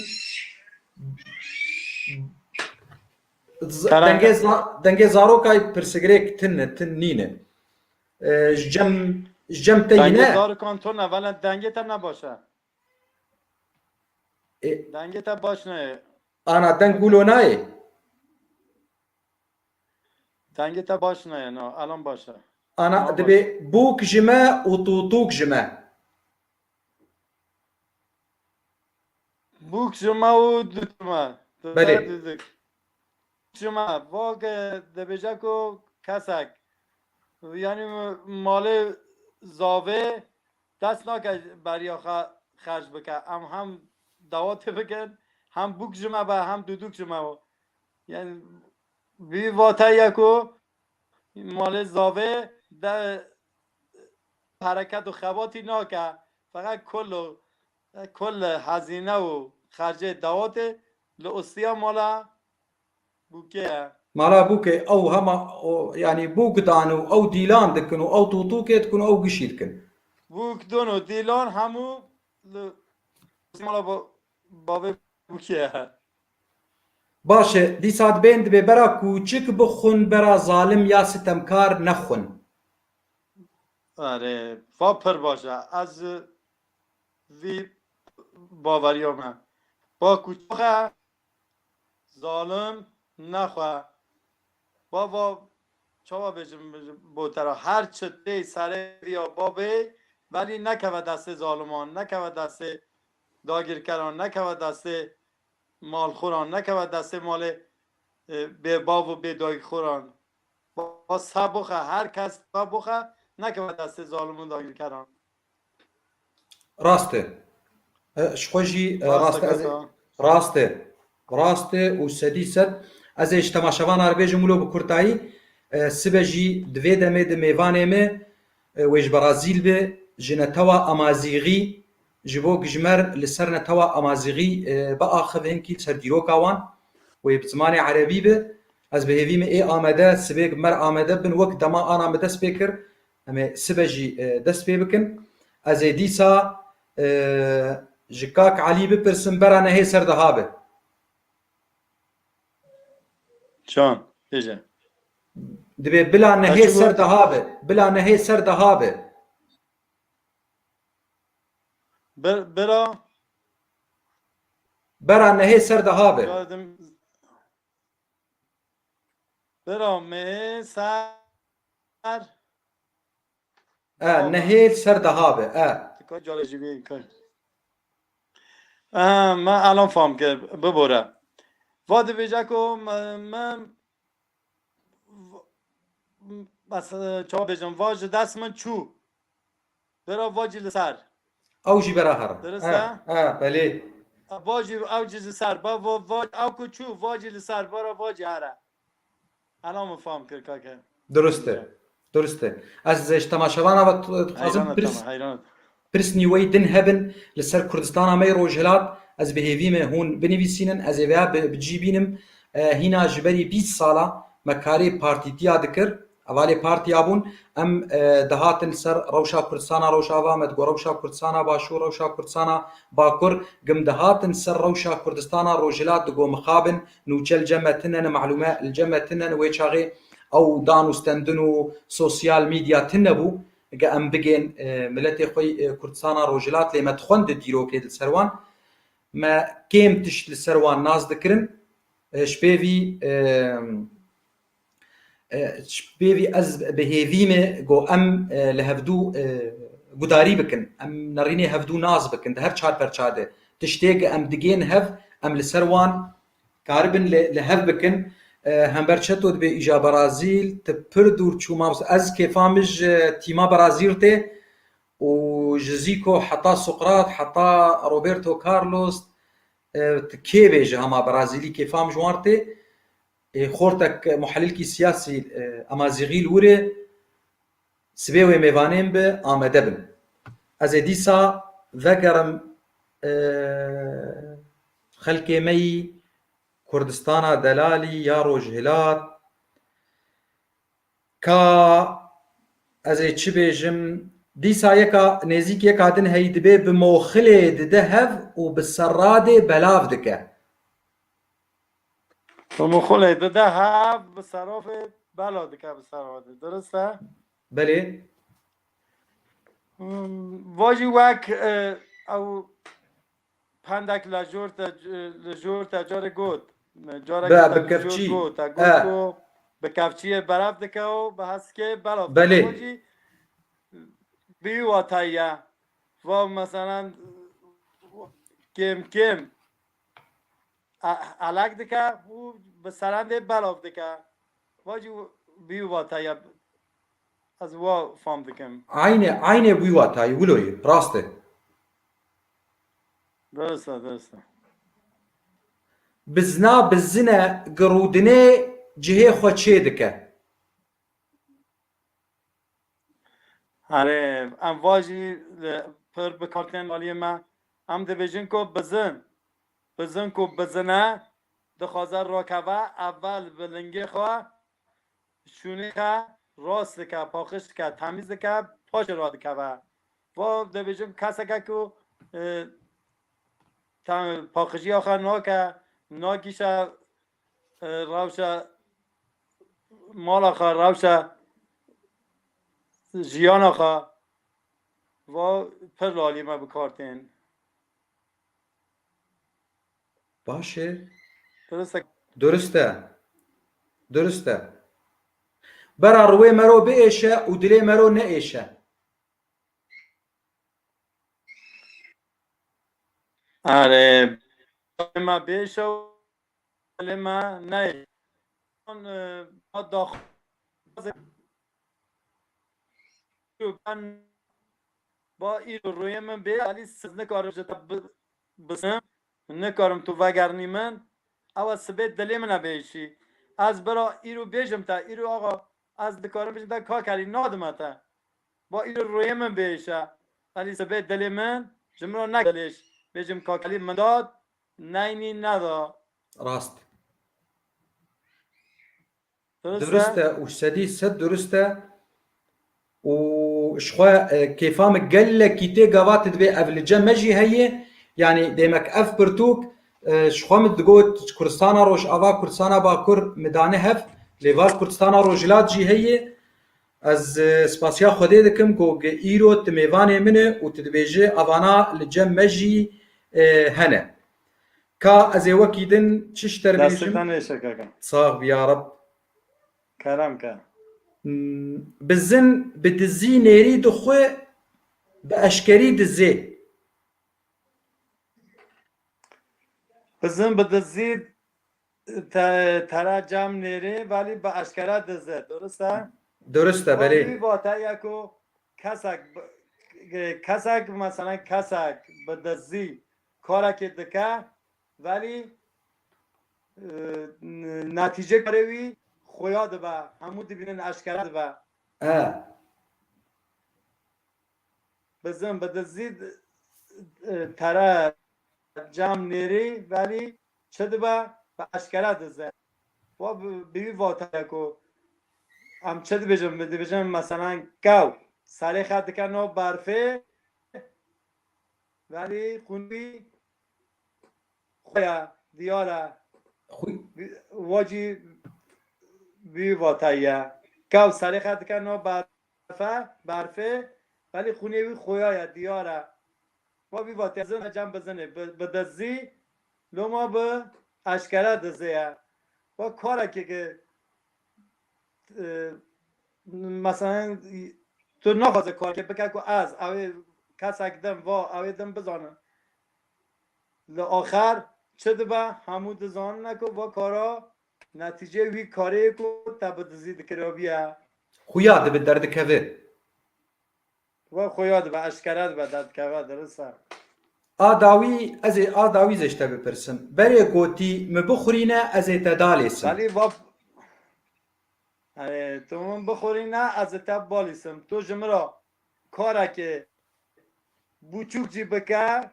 دنگه زاروکای پرسگریک تن نینه جم تینه دنگه زارو کانتون اولا دنگه تا نباشه دنگه تا باش نه انا دنگولو نای دنگه تا باش نه الان باشه انا دبي بوك جما وطوطوك جما بوک شما و دوتما بله دودک شما واق دبیجه کو کسک یعنی مال زاوه دست نکش بریا خرج بکن هم دوات بکن هم بوک جمع با هم دودوک جمع یعنی بی واتا یکو مال زاوه در حرکت و خباتی ناکه فقط کل هزینه و خرجه دوات لأسیا مالا بوکه مالا بوك او هما يعني بوك دانو او ديلان دكن او طوطوك تكون او قشي دكن بوک دونو دیلان همو مالا بابه بوکه باشه دي ساد بين دبي برا كوچك بخون برا ظالم یا ستمکار نخون آره و پر باشه از وی باوری من با کوچه ظالم نخواه با چوا بجم بوترا هر چه دی سره یا بابه ولی نکوه دست ظالمان نکوه دست داگیرکران نکوه دست مالخوران نکوه دست مال به باب و به داگیرخوران با سبخه هر کس سبخه نکوه دست ظالمون داگیرکران راسته شخوجي راسته راسته راسته وسديست از اجتماع عربي مولو بكرتاي سبجي دوي دمي دميواني مي ويج برازيل بي جنتوا امازيغي جبو جمر لسرنا توا امازيغي باخذ هنكي سرديرو كاوان وبزماني عربي بي از بهيفي مي اي اماده سبيك مر اماده بن وقت دما انا اماده سبيكر اما سبجي دس بيبكن از ديسا جكاك علي بپرسم برا نهي سر دهابه شان بيجي دبي بلا نهي سر دهابه بلا نهي سر دهابه برا نهي سر دهابه برا مه سر نهي سر دهابه من الان فهم که ببره واده بیجه که من مثلا چا بجم واج دست من چو برا واجی لسر اوجي برا هر درسته؟ بله واجی اوجی لسر با واج او که چو واجی لسر برا واجی هره الان مفهم کرد که درسته از اجتماع شوانا بتخازم برسني ويدن هبن لسر كردستان ماي روجلات از بهيفيم هون بنفيسينن از ايوه بجيبينم هنا جبري 20 سالا مكاري بارتيتيا دكر اوالي بارتيا بون ام دهاتن سر روشا كردستانا روشاوا مدگو روشا كردستانا باشو روشا كردستانا باكر قم دهاتن سر روشا كردستانا روجلات دگو مخابن نوچل جمتنن معلومات الجمتنن ويچاغي او دانو ستندنو سوسيال ميديا تنبو ام بگين ملتي خوي كردستانا روجلات لما تخوند ديروكي السروان ما كيم تش السروان ناس ذكرن شبيفي از بهيفيمه جو ام لهفدو قداري بكن ام نريني هفدو ناس بكن ده هر چار پرچاده تشتيق ام دگين هف ام السروان كاربن لهف بكن هم برچتو به ایجا برازیل تپر دور چوما از كيفامج تيما برازيل تي و جزيكو حتى سقراط حتى روبرتو كارلوس كيبج هما برازيلي كيفام جوارتي خورتك محلل سياسي امازيغي الوري سبيوي ميفانين به آمده بن از ديسا ذكرم خلقي مي كردستانا دلالي يا روجهلات كا از چی بيجم ديسا يكا نزيك يكا دن هيد بي بموخلي دهف و بسرادي بلاف دكه بموخلي دهف بسراف بلا دكه بسراده درسته؟ بله واجی وک او پندک لجور تجار گوت جارا به که بکفچی گوت کو به کفچی برف دکه و به هست که برف بله واجی بی واتایه و مثلا کم علک دکه و به سرنده برف دکه واجی بی واتایه از وا فهم دکم عینه بوی واتای ولوی راسته درسته بزنا بزنه گرودنه جهه خو چه دکه آره ام واجی پر بکارتن والی ما ام دبیجن کو بزن کو بزنه دخوازه راکوه اول بلنگه خواه شونه که راست که پاخش که تمیز که پاش را دکوه و دبیجن کسا که کو پاخشی آخر نا که ناگیشه روشه مال آخر روشه جیان آخر و پر لالی ما بکارتن باشه درسته درسته برا روی مرو بایشه و دلی مرو نایشه آره ما بیشه و دل ما نه ما داخل با این روی من به ولی سز نکارم جتا بسم نکارم تو وگرنی من او سبه دلی من بیشی از برا ایرو بیجم تا ایرو آقا از دکارم بیجم تا کا کاری نادم تا با ایرو روی من بیشه ولی سبه دلی من جمرو نگلیش بیجم کا کاری من داد نینی ندا راست درسته و سدی صد درسته و شخوا كيفام قال لك كي قوات دبي اف الجمجي هي يعني ديمك اف برتوك شخوا متقوت كردستان روش افا كردستان باكر مدانه هف ليفال كردستان روجلات جي هي از سپاسیا خودی دکم کو ایرو تمیوانه منه و تدبیجه افانا الجمجي هنه کا از وکیدن چش تربیجم دستتان شکر صاحب يا رب کرم که بزن بدزی نێری دخۆ بە ئەشکەری دزێ بزن بدزید ترا جام نێری ولی به اشکره دزه درسته؟ درستە بەرێ واتایە کو کەسێک مثلا کەسێک بە دەزی کارێکی دکە ولی نەتیجە کارێوی خۆیا دبە هەموو دبینن ئەشکەرە دبە بزن بە دەزی تەرە جام نێری ولی چ دبە بە ئەشکەرە دزە و بوی واتایە کو ام چه دبیجم مثلا گاو سری خط دکن و برفه ولی خونی خویا دیاره واجی بی واتایه گاو سری خط دکن و برفه ولی خونی بی خویا دیاره و بی واتایه زن جمع بزنه به دزی لما به اشکره دزیه و کاره که مثلا تو نخواسته کار که بکن که از اوی کسک دم و اوی دم بزانه لآخر چه دبه همو دزان نکو و کارا نتیجه وی کاری کو تبدزی دکرابیه خویا دبه دردکەوێ و خویا دبه اشکره دبه دردکوه درسته ئاداوی ئەزێ ئاداوی زەشتە بپرسم بەرێ گۆتی me بخورینە ئەزێ تە داڵێسم ولی و تو من بخوری نه از تب بالیسم تو جمرا کاره که بوچوک جی بکه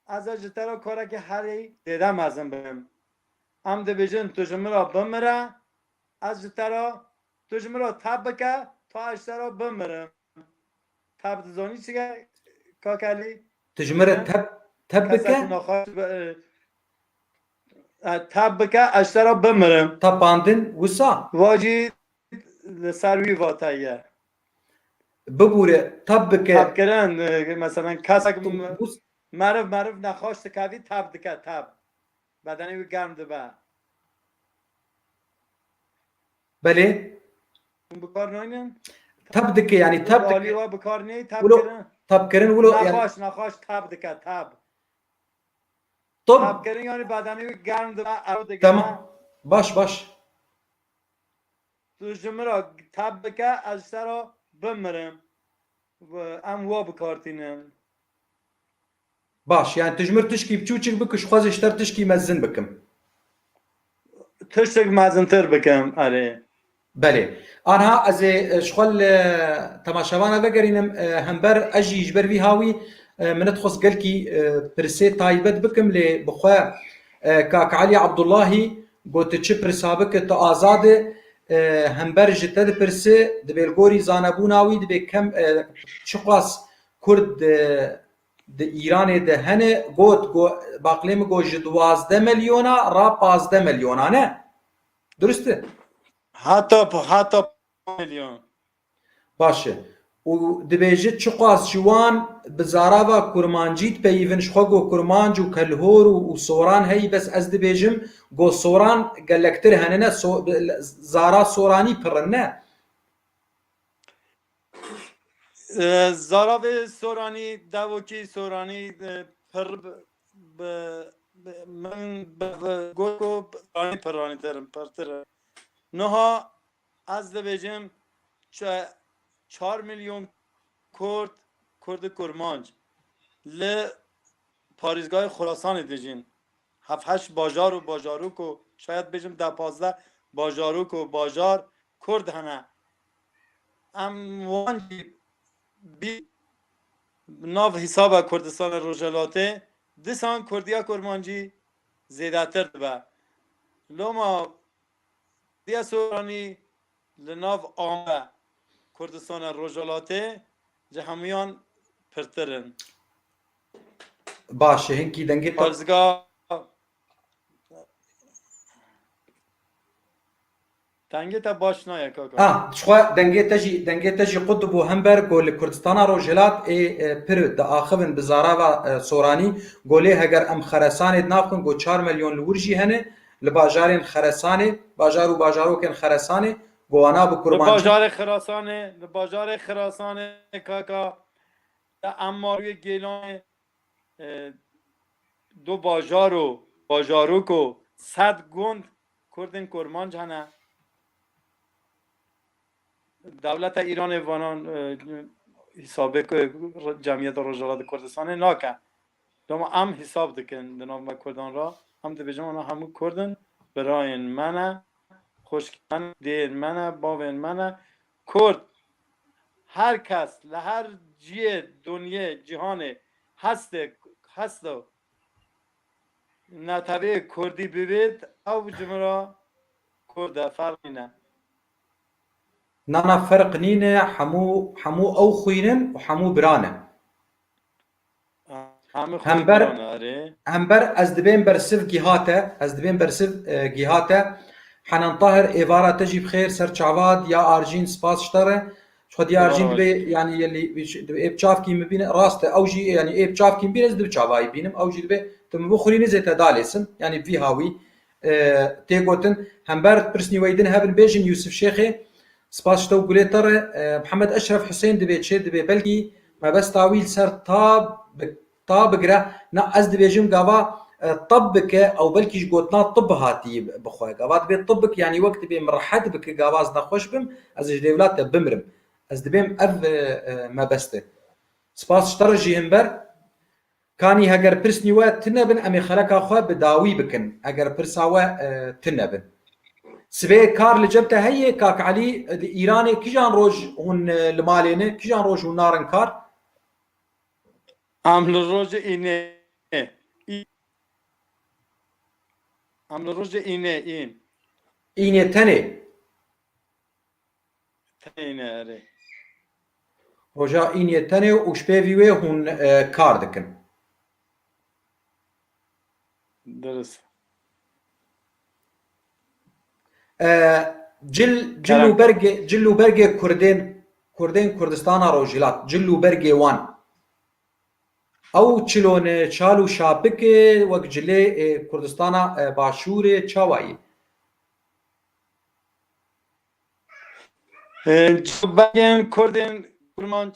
از جترا کاره که هری دیدم ازم بهم ام ده بیجن تو جمرا بمره از جترا تو جمرا تب بکه تا اشترا بمرم تب دزانی چیگه کاکلی تجمرە تەب بکە تب بکه اشترا بمرم تەپاندن وسا واجی سروی واتایه ببوورە تەب بکە تب کردن مثلا کسک مرف نخواش تکوی تب دکه تب بدنی وی گرم دبه بله اون بکار ناینن تب دکه یعنی تب عالی دکه و بکار نی تب ولو کرن تب کرن ولو يعني نخواش تب دکه تب طب تب کرن یعنی بدنی وی گرم دبه ارو دکه تمام باش تو جمرا تب بکه از سرا بمرم و ام وا بکارتینم باش يعني تجمر تشكي بچوچك بكش خوازي اشتر تشكي مزن بكم تشتك مزنتر بکم اره بله آنها از شغل تماشاوانا بگرینم همبر اجي جبر وی هاوي من تخص قلكي برسي تايبت بكم لي بخوا كاك علي عبد الله قلت تشي برسابك تا آزاد همبر جتد برسي دبيل زانبوناوي دبي كم شقاس كرد د ایران ده هنه گوت باقلیم گوش 12 میلیونا را 15 میلیونا نه درسته حتی میلیون باشه و دبیجت چقاس جوان بزاراوا کرمانجیت پیونش خو کرمانج و کلهور و سوران هی بس از دبیجم گو سوران گلکتر هننه زارا سورانی پرنه زاراب سورانی دوکی سورانی پر من گوکو پرانی ترم پرتر نها از دبیجم 4 میلیون کرد کرمانج ل پاریزگاه خراسان دیجین 7-8 باجار و باجاروک و شاید بجم 10-15 باجاروک و باجار کرد هنه ام وانجی بی ناو حساب کردستان روژلاته دسان کردیا کرمانجی زیده تر به لوما دیا سورانی لناو آمه کردستان روژلاته جهمیان پرترن باشه هنکی دنگی تا پارزگاه دنگه تا باش نایه کاکا شخوا دنگی تجی قطب و همبر گول کردستان روجلات ای پر دا آخبن بزارا و سورانی گوله هگر ام خرسان ناخن گو 4 میلیون لورجی هنه لباجارین خرسانه باجار و باجاروکن خرسانه گوانا بو کرمانجی لباجار خراسانه کاکا دا اماروی گیلان دو باجار و باجاروک و 100 گوند کردن کرمانج هنه دولت ایران وانان حسابه که جمعیت روجلات کردستان ناکن دوما ام حساب دکن دنام کردان را هم ده بجم آنها همون کردن براین منه خوشک من دین منه باوین منه کرد هر کس لهر جیه دنیا جهان هست نتبه کردی ببید او جمعه کرده فرقی نه نانا فرق نینه حمو او خوینن و حمو برانه همبر از دبین برسف جهاته حنان طاهر ایوارا تجي بخير سر چاواد يا ارجين سباس شتره خد يا ارجين دبي يعني يلي اب چافكي مبين راسته اوجي يعني اب چافكي مبين از دب چاواي بينم اوجي دبي تم بخوري نزيت دالسم يعني في هاوي تيغوتن همبر برسني ويدن هبن بيجن يوسف شيخي سباس شتو قوليتر محمد اشرف حسين دبي تشي دبي بلكي ما بس تاويل سر طاب قرا نا از دبيجم قابا طبك او بلكي قوتنا طب هاتي بخوي قابات بيت طبك يعني وقت بي مرحد بك قاباز نخوش بم از جديولات بمرم از دبيم ما بسته سباس شترجي همبر كاني هجر برسني وات تنبن امي خلق اخو بداوي بكن اگر برساوه تنبن سبي كار لجبته هي كاك علي ايراني كيجان روج هون المالينه كيجان روج هون نارن كار عمل روج اینه عمل روج اینه اینه تنه اره روجا اینه تنه و شپیوی هون کار دکن درست جلو برگ کردین کردستان روجلات جلو برگ وان او چلون چالو شابک وەک جلێ کوردستانە باشوورێ چاوایی بگن کردن کرمانج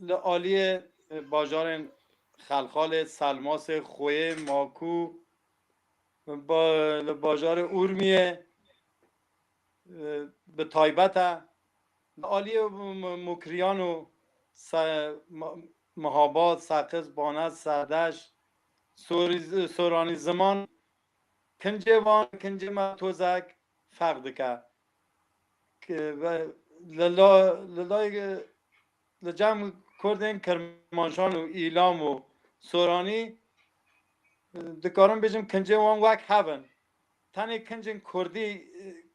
لعالی باجارن خلخال سلماس خوی ماکو با باجار اورمیه به تایبت عالی مکریان و مهاباد سقز بانت سردش سورانی زمان کنجه وان کنجه ما توزک فرق دکه لجم کردن کرمانشان و ایلام و سورانی دکارم بجم کنجه وان وک هبن تنی کنجن کردی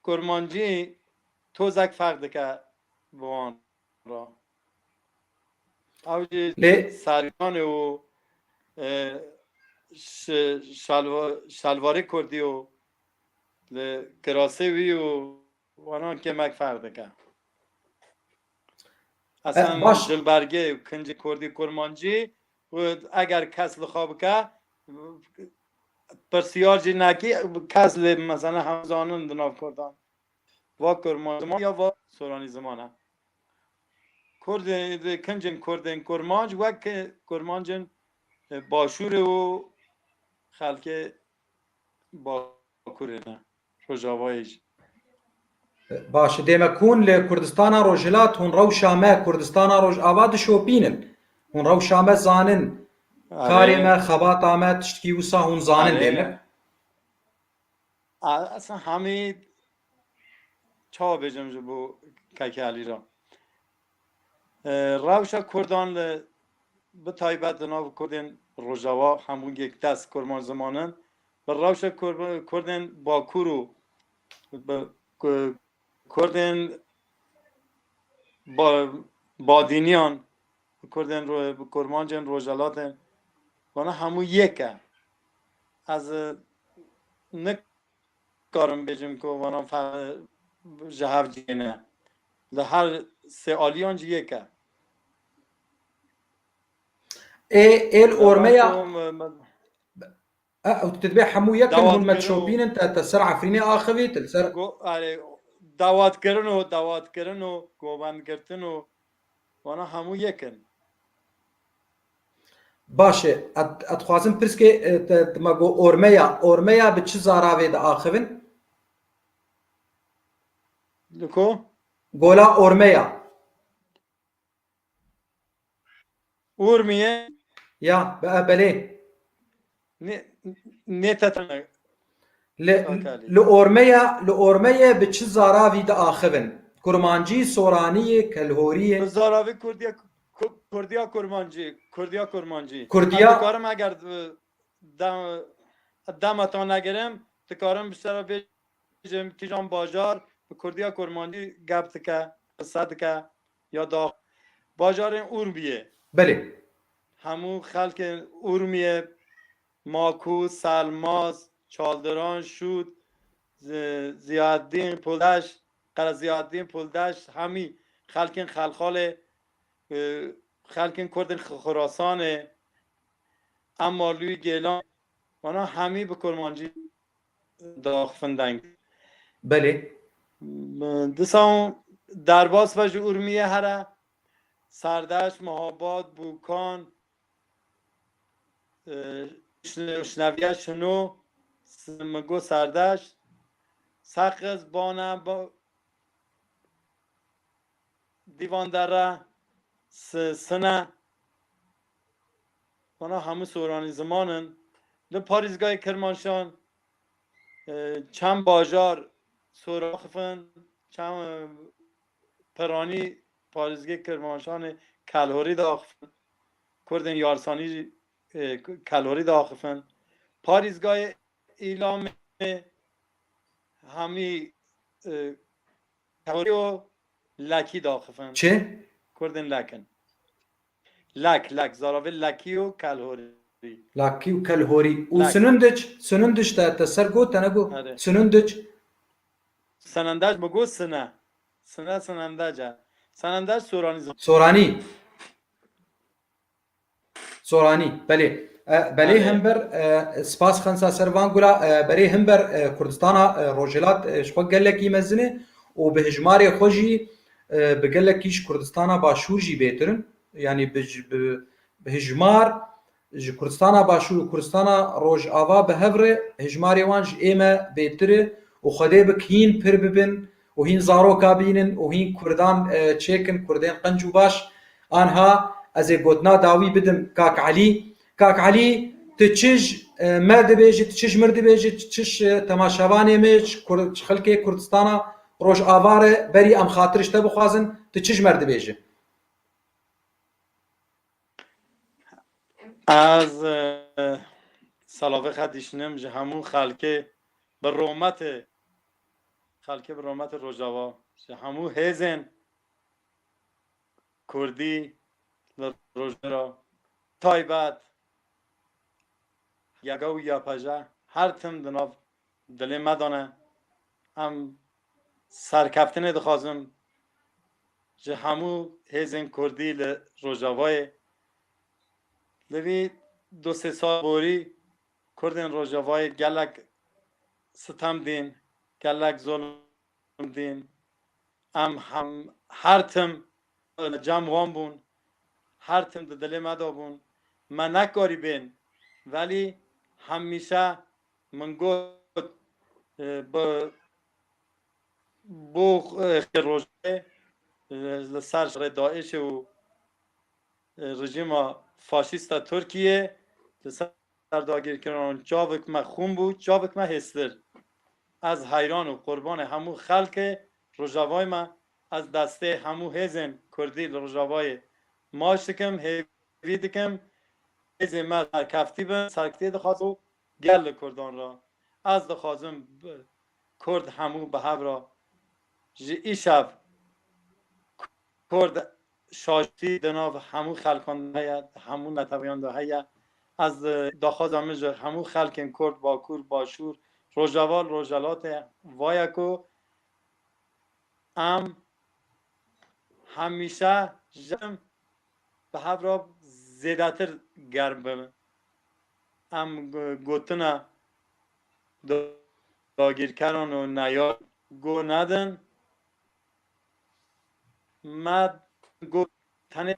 کرمانجی توزک فرق دکه بوان را اوجی سریان و شلواری کردی و کراسه وی و وانان که مک فرق دکه اصلا جلبرگه کنج کردی کرمانجی و اگر کس لخواب که پرسیار جی نکی کس مثلا همزانون دناف کردن وا کرمان یا وا سورانی زمانه کرد کنجن کردن کرمانج وک کرمانجن باشور و خلک باکوره نه روجاوایش باشه دێمەکوون لە کوردستانە ڕۆژهڵات هون ڕەوشامە کوردستانە ڕۆژ ئاوا دشۆپینن هون ڕەوشامە زانن کارێمە خەباتامە تشتکی وسا هون زانن دێمە اصلا همه چا بجم بو ککالی را روشا کردان به تایبت دناو کردن روجاوا همون یک دست کرمان زمانن و روشا کردن باکورو کردن بادینیان کردن کرمانجن روجالاتن وانا همون یکه از نکارم بجم که وانا جهر جینه لهر سه آلیان یکه ایل اورمیا تتبع همو یکن هون متشوبینن تسر عفرینی آخوی تلسر دعوت کردن و گوبند کردن و وانا همو یکن باشه اتخوازم پرسکه تمگو اورمیا به چه زاراوی دا آخوین لکو گولا اورمیا اورمیه یا بله نتتنه لأورمية بچ زاراوي دا آخوين كرمانجي سورانية كالهورية زاراوي كرديا كرمانجي كرديا تکارم اگر دمتان نگرم تکارم بسر بیجم تیجان باجار کردیا کرمانجی گب تکه قصه تکه یا دا باجار اورمیه بله همون خلق اورمیه ماکو سلماز چالدران شود زیادین پولدش قرار زیادین پولدش همی خلقین خلخاله خلقین کردن خراسانه اما لوی گیلان وانا همی به کرمانجی داخفندنگ بله دسان درباس وجه اورمیه هره سردش مهاباد بوکان شنویه شنو مگو سردش سقز بانه با دیوان دره سنه وانا همه سورانی زمانن ده پاریزگاه کرمانشان چند باجار سوراخفن چند پرانی پاریزگاه کرمانشان کلهوری داخفن کردن یارسانی کلهوری داخفن پاریزگاه ایلام همی کلهوری و لکی داخفن چه؟ کردن لکن لک زاراوی لکی و کلهوری لکی و کلهوری و سنندج تا سر گو تنگو سنندج بگو سنندج سورانی سورانی بله بله همبر سپاس خنسا سروان گولا بله همبر کردستان روجلات شخوا گلکی مزنه و به هجمار خوشی به گلکیش کردستان باشور جی بیترن یعنی به هجمار کردستان باشور و کردستان روج آوا به هفره هجماری وانج ایمه بیتره و خده بکین پر ببن و هین زارو کابینن و هین کردان چیکن کردین قنجو باش آنها از گودنا داوی بدم کاک علی تچج مرد بیجی تچج مرد بیجی تچج تماشاوانی میچ خلک کردستان روش آواره بری ام خاطرش تبخوازن تچج مرد بیجی از سلاوه خدیشنم جه همون خلکه به رومت روجاوا جه همون هزن کردی روجرا تایبت یگو یا پجه هر تم دناف دلی مدانه ام سرکفتنه دخوازم جه همو هزن کردی روجاوای لوی 2-3 سال بوری کردن روجاوای گلک ستم دین گلک ظلم دین ام هم هر تم جمع وان بون هر تم ده دل مدا بون من نکاری بین ولی همیشه من گفت بو روجه لسر داعش و رژیم فاشیست ترکیه لسر داگیر کردن جاوک ما خون بود جاوک ما هستر از حیران و قربان همو خلق روجاوای ما از دسته همو هزن کردی روجاوای ماشتکم هیویدکم هزن ما سرکفتی بن سرکتی دخوازو گل کردان را از دخوازم کرد همو به هف را ای شب کرد شاشتی دناو همو خلقان هیا همو نتویان دا هیا از داخواز همو خلقین کرد باکور باشور روجاوال روجالات وایکو ام همیشه جم به هف را زیداتر گرم بمن ام گوتنا داگیر کران و نیار گو ندن ما گو تنه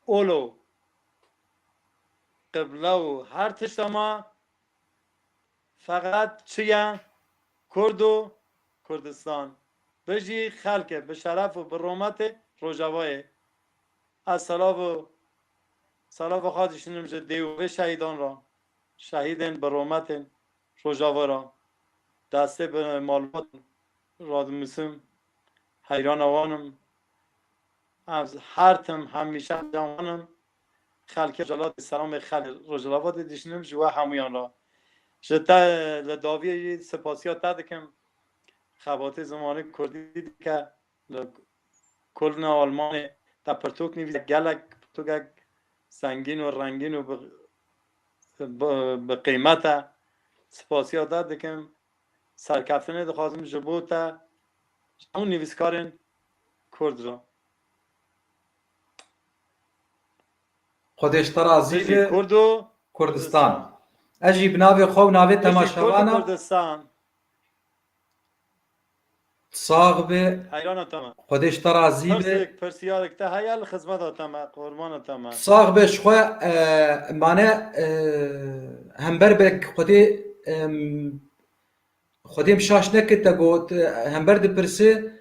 اولو قبله و هر تشتما فقط چیه کرد و کردستان بجی خلکه به شرف و به رومت روجاوای از سلاو خواهدشون نمیشه دیوه شهیدان را شهیدن به رومت روجاوا را دسته به معلومات رادمسم حیران وانم از هر تم همیشه جوانم خلک جلات سلام خل روجلاوات دیشنم جوا همویان را جتا لداوی سپاسیات دادکم خبات زمانه کردی که کلن آلمان تا پرتوک نیویز گلک پرتوک سنگین و رنگین و به قیمت سپاسیات دادکم سرکفتنه دخوازم جبوتا اون نویسکارن کرد را خودش ترازی کرد و کردستان اجی بناوی خو ناوی تماشاوانا کردستان صاغ به حیران تمام خودش ترازی به پرسیارک تا هیال خدمت تمام قربان تمام صاغ به شخوا مانه همبر به خودیم شاش نکت گوت همبر د پرسه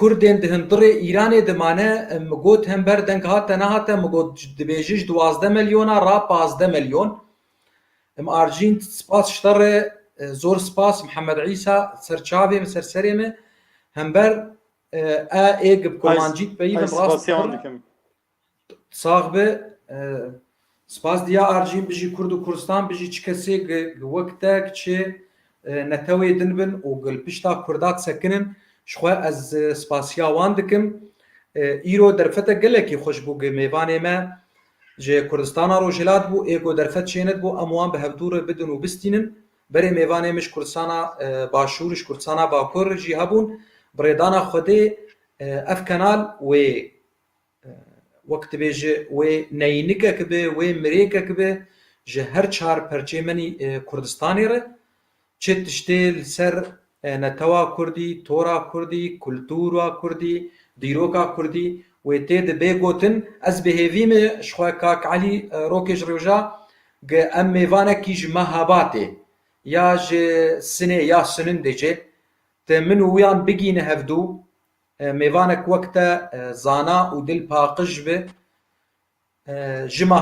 کردین ده هندره ایران ده مانه مگوت همبر دنگ هات نه هات مگوت دبیجش 12 میلیون را 15 میلیون ام ارجین سپاس شتر زور سپاس محمد عیسی سرچاوی مسرسریم همبر ایگ بکرمانجیت بیون راست صاغ به سپاس دیا ارجین بجی کرد و کردستان بجی چه کسی وقتک چه نتوی دنبن و گل پشتا کردات سکنن شخوا از سپاسیا وان دکم ایرو درفت گلکی خوش بو میوانه ما جه کردستان روجلات بو ایگو درفت چیند بو اموان به هفدور بدن و بستینن بری میوانه مش کردستان باشورش کردستان باکور جی هبون بریدانا خوده اف کنال وقت بيجي وي نينكك به وي مريكك به جه هر چهار پرچه منی کردستانی ره چه تشتیل سر نتوا کردی تورا کردی کلتورا کردی دیروکا کردی و تید بگوتن از بهیویم شخواه کاک علی روکش روژا ام میوانه کیج مهاباته یا جه سنه یا سنن دیجه ته من ویان بگینه هفدو میوانك وقت زانا ودل باقج به جما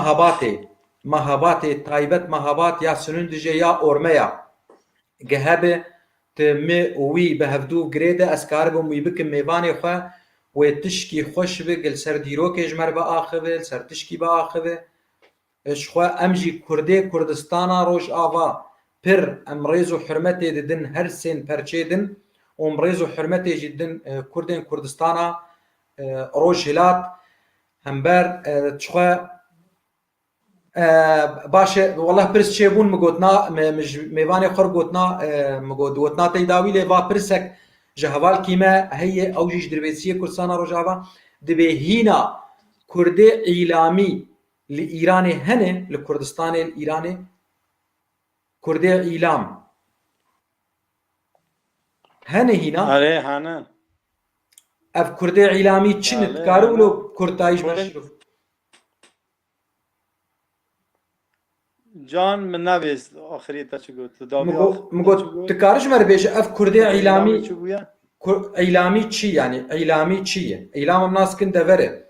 هباتي تايبت مهابات يا سنندجه يا اورميا جهبه تم وي بهفدو جريده اسكار بم يبك ميواني خو وتشكي خوش بقل سر ديروك اجمر باخبه سر تشكي باخبه اشخوا امجي كردي كردستانا روش آوا پر امريزو حرمتي ددن هر سين پرچيدن امريزو حرمتي جدن كردين كردستانا روش هلات همبر تشخوا باشه والله پرس چێبوون مگوتنا میوانی خۆر گوتنا مگوتنا تەیداوی لێ وا پرسێک ji hevalkî me heye ew jî ji dirbêsiyê Kurdistana Rojava dibe hîna Kurdê îlamî li Îranê hene li Kurdistanê li Îranê Kurdê îlam hene hîna آره هنه ev Kurdê îlamî çi ne dikaribû Kurtayî ji meşrûf جان من نویست آخری تا چی گفت مگو تکارش مر بیشه اف کردی ایلامی چی بویا ایلامی چی یعنی ایلامی چیه ایلام هم ناس کن دوره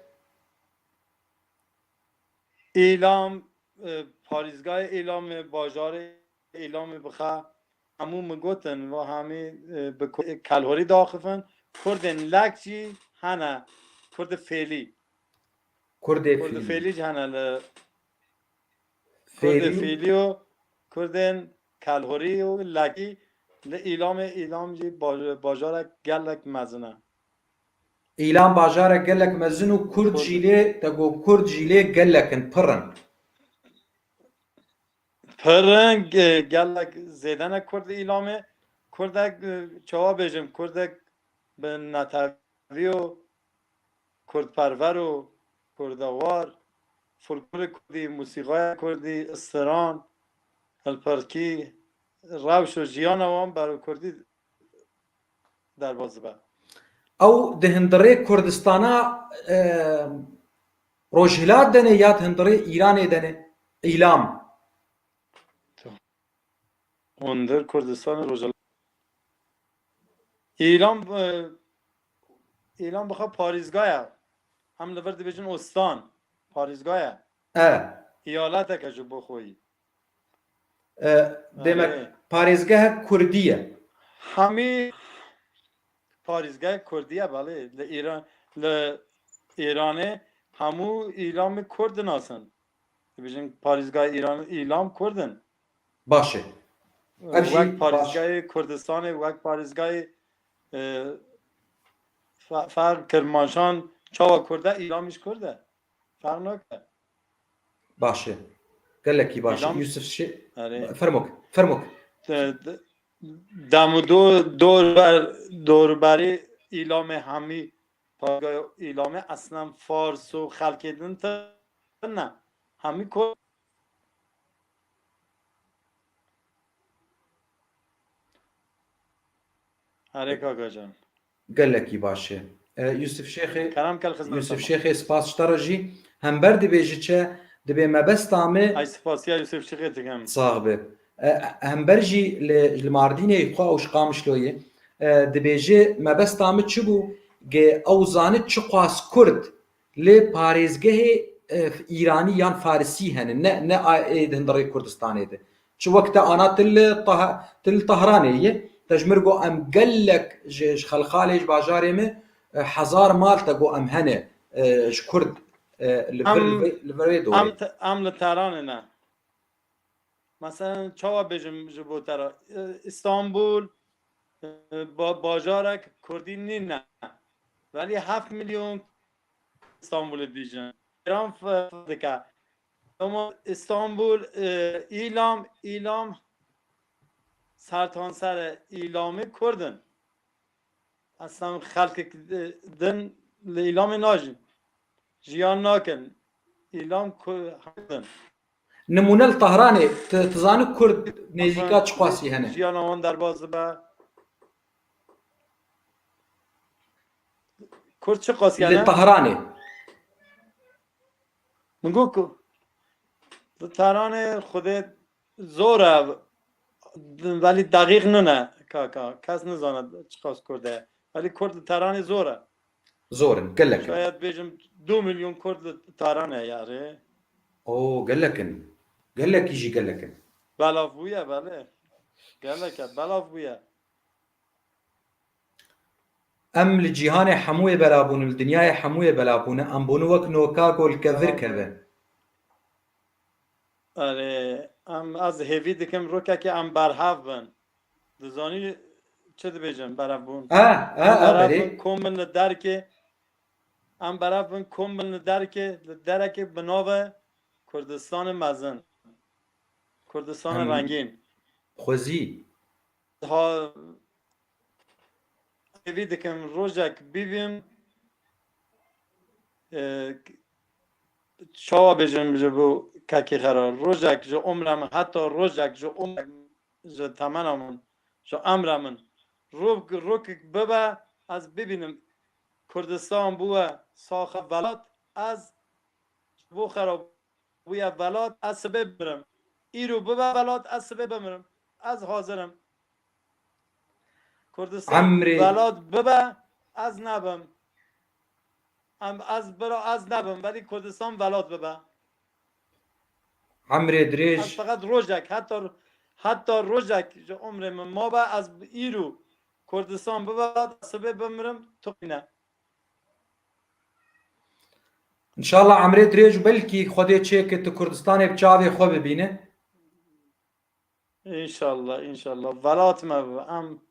ایلام پاریزگاه ایلام باجار ایلام بخوا همون مگوتن و همه به کلهوری داخفن کردن لکچی هنه کرد فعلی کرد فعلی هنه کرد فعلی و کردن کلهوری و لکی ایلام جی باجار گلک مزنه ایلام باجار گلک مزن و کرد جیله تگو کرد جیله گلکن پرن گلک زیدن کرد ایلامه کردک چوا بیجم کردک به نتوی و کرد پرور و کردوار فولکلور کردی موسیقای کردی استران الپرکی روش و جیان وان برای کردی در بازبه او دهندره کردستانا روجهلات دنه یا دهندره ایران دنه ایلام اندر کردستان روجهلات ایلام بخواه پاریزگاه هم لورد بیشن استان پاریزگاه ایالت که جو بخوایی demek Parizgah Kurdiye همی پاریزگاه کردیه بله ایرانه همو ایلام کردن هستن بیشن پاریزگاه ایلام کردن باشه وقت پاریزگاه کردستان وقت پاریزگاه فرق کرمانشان چاوا کرده ایلامیش کرده فرق نکرد باشه گلکی باشه یوسف شی فرموک دم دور بری ایلام همی ایلام اصلا فارس و خلکیدن تا نه همی کرد آره کاکا جان گلکی باشه یوسف شیخ سپاس شترجی هم برد بیجی چه دبی مبستامه ای سپاسیا یوسف شیخ تگم صاحبه هم برجی لماردینه خو اوش قامشلویه دبیجی مبستامه چی بو گه اوزانه چی قاس کرد لی پاریزگه ایرانی یان فارسی هنه نه ایدن داری کردستانه ده چی وقت آنا تل طهرانه تجمرگو ام گلک جش خلخالج باجاره می هزار مال تگو ام هنه کرد ام لترانه نه مثلا چاوا بجم جبو ترا استانبول باجارک کردی نه ولی 7 میلیون استانبول دیجن ایران فدکه اما استانبول ایلام سرتان سر ایلام کردن اصلا خلق دن ایلام ناجی جیان ناکن ایلام کردن نمونه الطهراني تزاني كرد نزيكا تشخاصي هنا جیان آن در باز به کرد چه قاسی نه؟ للطهراني منگو که ترانه خودت زوره ولی دقیق نه کاکا کس نزاند چه قاس کرده ولی کرد ترانه زوره زورن قال لك شاید بجم 2 میلیون کرد ترانه یاره اوه قال لك يجي قال لك بلاف بویا بله گله که بلاف بویا ام الجيهان حمويه بلابون الدنيا حمويه بلابون ام بونو وك نوكا قول كذر كذا آره ام از هیوی دکم رو که ام برهاف بن دزانی چه دی بیجم برهاف بون برهاف بري بن کومن درکه ام برهاف بن کومن درکه بناوه کردستان مزن کردستان ام رنگین خوزي ها هیوی دکم روزک بیبیم شوا بجم جبو ککی قرار روزک جو عمرم حتی روزک جو عمرم جو تمنمون جو امرمون روک ببا از ببینم کردستان بوه ساخ ولات از بو خراب بویا ولات از سبب برم ایرو ببا ولات از سبب برم از حاضرم کردستان عمري ولات ببا از نبم از برا از نبم ولی کردستان ولات ببا عمري از دريج فقط روزک حتی روزک جو عمر ما با از ایرو کردستان ببرد سبب بمرم تو نه ان شاء الله عمري دريج بلكي خودي تشيك كردستان بچاوي خو ببينه انشالله ولات ما ام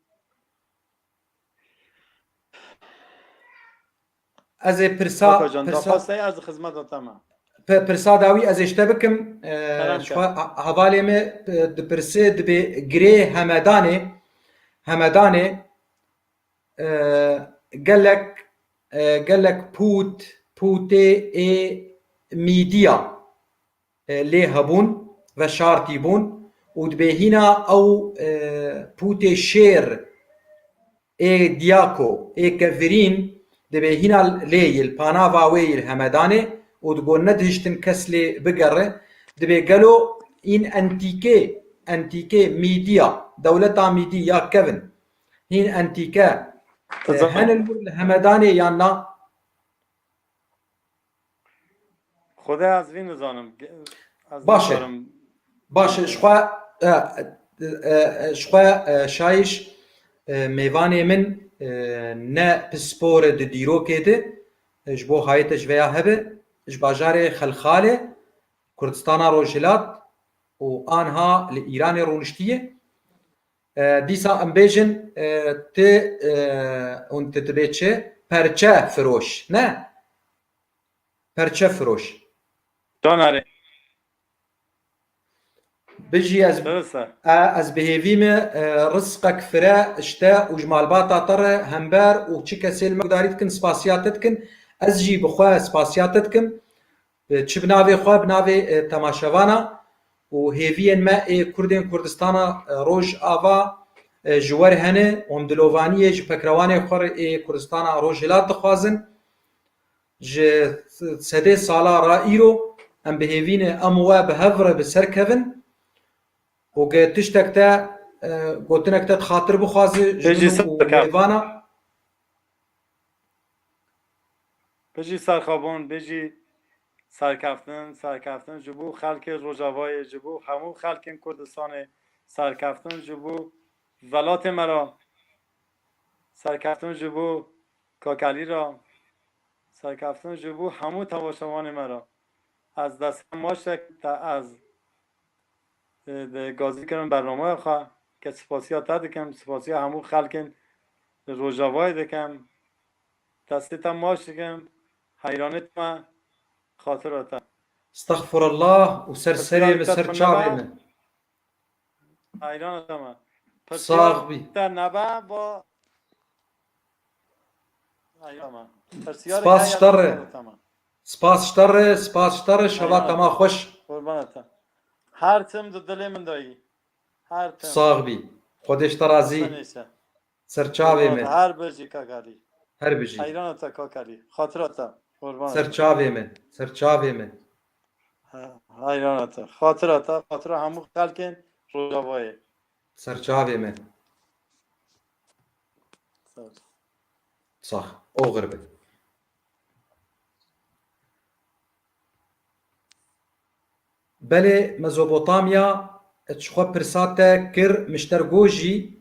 از کاکا پرسا جان پرسا داخواسته از خدمت تمام پرسا داوي از اشتبكم کرم شو کرد حوالي ما برسي دبي جري همداني قال لك بوتي اي ميديا لي هبون و شارتي بون ودبي هنا او بوتي شير اي دياكو اي كافرين دبي هنا لي البانافا وي الهمداني وتقول ندهشتن كسلي بقره دبي قالوا ان انتيكي ميديا دولتا ميديا كيفن هين انتيكا هن الهمداني يانا خدا از وین نزانم از باشه نزارم باشه شخوا شايش ميواني من نه پسپور د دیرو کده جبو هایتش ویا هبه جباجار خلخاله کردستان روجلات و آنها لإيران رونشتیه دیسا ام بیجن ت اون تتبیچه پرچه فروش نه پرچه فروش داناره بيجي درسته از بهيفيم رزقك فرا اشتا وجمال باتا طر همبار وشيكا سيل مقداريتكن سباسياتتكن ازجي بخوا سباسياتتكن تش بنافي خوا بنافي تماشوانا وهيفين ما كردين كردستانا روج آفا جوار هنه ومدلوفانيه ج پکروانه خور کردستانا روجلات دخوازن ج سده سالا را ایرو ام بهيفين اموا بهفره بسركفن وقتشتك تا قلتنك تا تخاطر بخوازي بيجي جنو سركف وميفانا بيجي سرخابون بيجي سرکفتن جبو خلک روجاوای جبو همو خلک کردستان سرکفتن جبو ولات مرا سرکفتن جبو کاکلی را سرکفتن جبو همو تماشاوان مرا از دست ماشک تا از گازی کردن برنامه خواه که سپاسی ها تا دکم سپاسی ها همو خلک روجاوای دکم دستی تا ماش دکم حیرانت ما خاطراتا استغفر الله وسرسري مسر شابي حیران ما صاغ بي در نبع با حیران ما سپاس شطر سپاس شتر شبا تما خوش قربانتا هر تم دو دل من دایی هر تم ساغ بی خودش ترازی سنیسه سرچاوی من هر بجی کاکاری هر بجی حیرانتا کاکاری خاطراتا قربانتا سرچاوی من حیرانتا خاطراتا خاطر همو خلکن روژاوایی سرچاوی من صح او غربت بله مزوبوطاميا تشخوا برساتا كر مشترقوجي